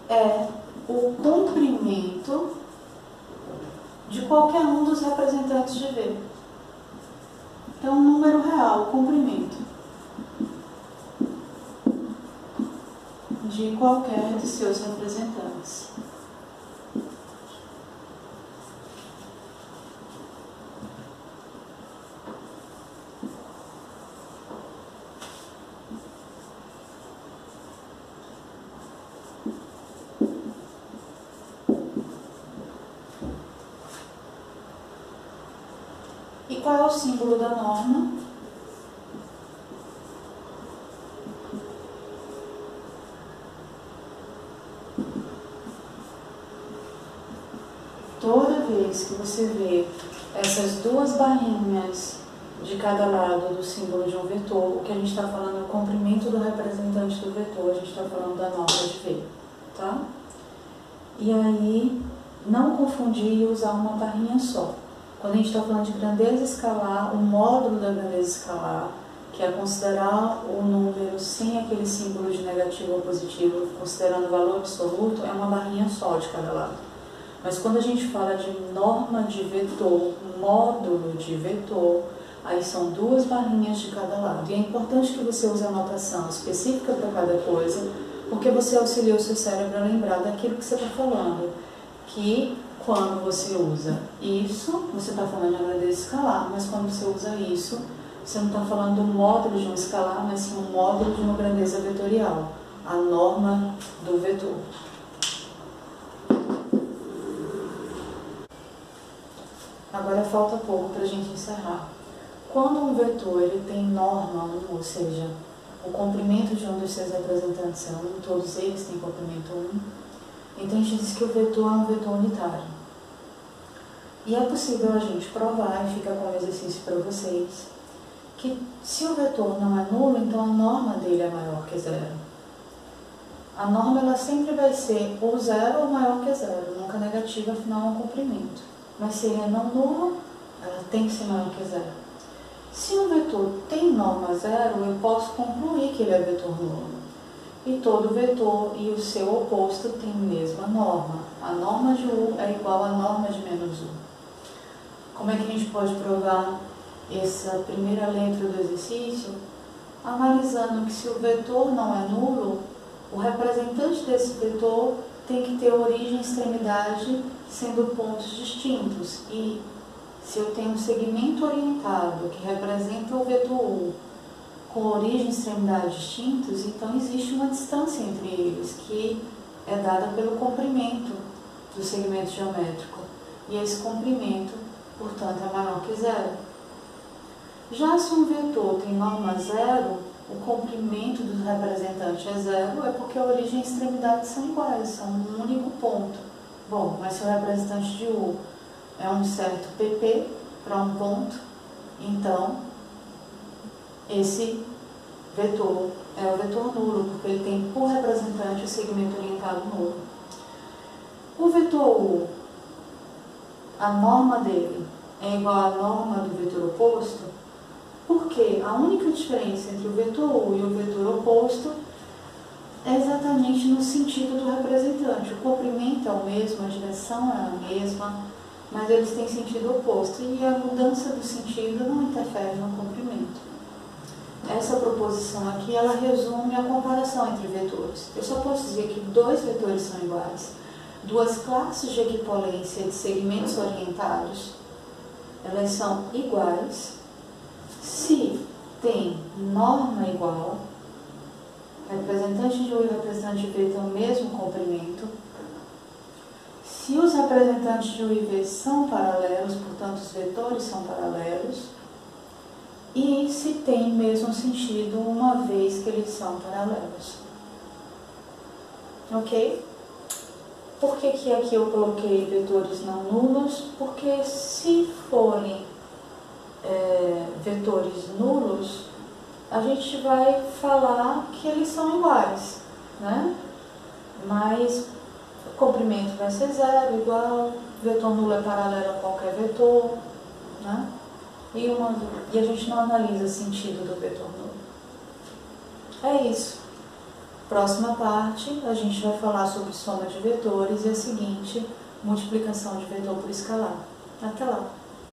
é o comprimento de qualquer um dos representantes de V. Então, um número real, o comprimento de qualquer de seus representantes. E qual é o símbolo da norma? Toda vez que você vê essas duas barrinhas de cada lado do símbolo de um vetor, o que a gente está falando é o comprimento do representante do vetor, a gente está falando da norma de V, tá? E aí, não confundir e usar uma barrinha só. Quando a gente está falando de grandeza escalar, o módulo da grandeza escalar, que é considerar o número sem aquele símbolo de negativo ou positivo, considerando o valor absoluto, é uma barrinha só de cada lado. Mas quando a gente fala de norma de vetor, módulo de vetor, aí são duas barrinhas de cada lado. E é importante que você use a notação específica para cada coisa, porque você auxilia o seu cérebro a lembrar daquilo que você está falando. Que quando você usa isso, você está falando de uma grandeza escalar, mas quando você usa isso, você não está falando do módulo de um escalar, mas sim um módulo de uma grandeza vetorial, a norma do vetor. Agora falta pouco para a gente encerrar. Quando um vetor ele tem norma 1, ou seja, o comprimento de um dos seus representantes é 1, todos eles têm comprimento 1, então a gente diz que o vetor é um vetor unitário. E é possível a gente provar, e fica como exercício para vocês, que se o vetor não é nulo, então a norma dele é maior que zero. A norma ela sempre vai ser ou zero ou maior que zero, nunca negativa, afinal é um comprimento. Mas se ele é não nulo, ela tem que ser maior que zero. Se um vetor tem norma zero, eu posso concluir que ele é vetor nulo. E todo vetor e o seu oposto tem a mesma norma. A norma de U é igual à norma de menos U. Como é que a gente pode provar essa primeira letra do exercício? Analisando que se o vetor não é nulo, o representante desse vetor tem que ter origem e extremidade sendo pontos distintos. E se eu tenho um segmento orientado que representa o vetor U com origem e extremidade distintos, então existe uma distância entre eles, que é dada pelo comprimento do segmento geométrico. E esse comprimento, portanto, é maior que zero. Já se um vetor tem norma zero, o comprimento do representante é zero, é porque a origem e extremidade são iguais, são um único ponto. Bom, mas se o representante de U é um certo pp para um ponto, então esse vetor é o vetor nulo, porque ele tem por representante o segmento orientado nulo. O vetor U, a norma dele é igual à norma do vetor oposto, porque a única diferença entre o vetor U e o vetor oposto é exatamente no sentido do representante. O comprimento é o mesmo, a direção é a mesma, mas eles têm sentido oposto e a mudança do sentido não interfere no comprimento. Essa proposição aqui, ela resume a comparação entre vetores. Eu só posso dizer que dois vetores são iguais. Duas classes de equipolência de segmentos orientados, elas são iguais se tem norma igual, representante de U e representante de V têm o mesmo comprimento, se os representantes de U e V são paralelos, portanto os vetores são paralelos, e se tem mesmo sentido uma vez que eles são paralelos. Ok? Por que que aqui eu coloquei vetores não nulos? Porque se forem vetores nulos, a gente vai falar que eles são iguais, né? Mas O comprimento vai ser zero, igual, vetor nulo é paralelo a qualquer vetor, né? E a gente não analisa o sentido do vetor nulo. É isso. Próxima parte, a gente vai falar sobre soma de vetores e a seguinte, multiplicação de vetor por escalar. Até lá!